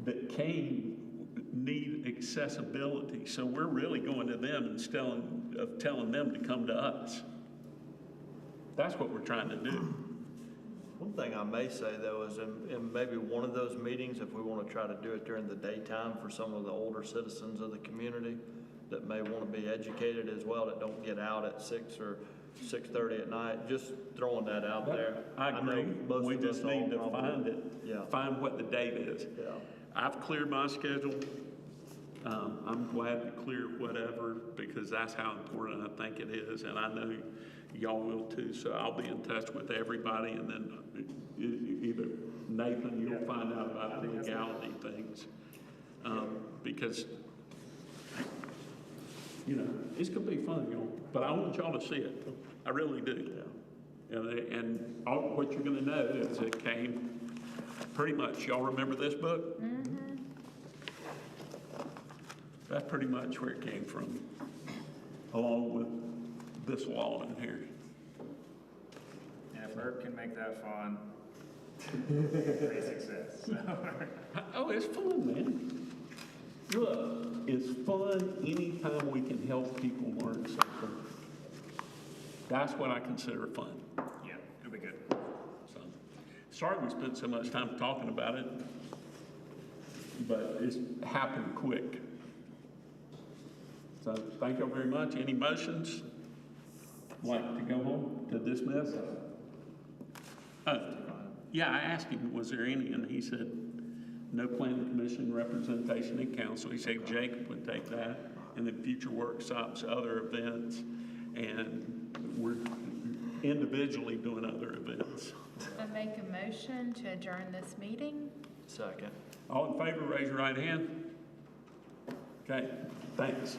that came need accessibility. So we're really going to them and telling them to come to us. That's what we're trying to do. One thing I may say though is in maybe one of those meetings, if we want to try to do it during the daytime for some of the older citizens of the community that may want to be educated as well, that don't get out at 6 or 6:30 at night, just throwing that out there. I agree. Most We of just us all need to probably- find it, Yeah. find what the date is. Yeah. I've cleared my schedule. I'm glad to clear whatever because that's how important I think it is, and I know y'all will too. So I'll be in touch with everybody, and then either Nathan, you'll find out about the legality things, because it's gonna be fun, y'all. But I want y'all to see it. I really do. And all, what you're gonna know is it came pretty much. Y'all remember this book? Mm-hmm. That's pretty much where it came from, along with this law in here. And if Herb can make that fun, great success. Oh, Oh, it's fun, man. Look, it's fun anytime we can help people learn something. That's what I consider fun. Yeah, it'll be good. So, sorry we spent so much time talking about it, but it's happened quick. So, thank you all very much. Any motions? Like to go home, to dismiss? Yeah, I asked him, was there any, and he said, no planning commission representation in council. He said Jacob would take that, and then future workshops, other events, and we're individually doing other events. I make a motion to adjourn this meeting. Second. All in favor, raise your right hand. Okay, thanks.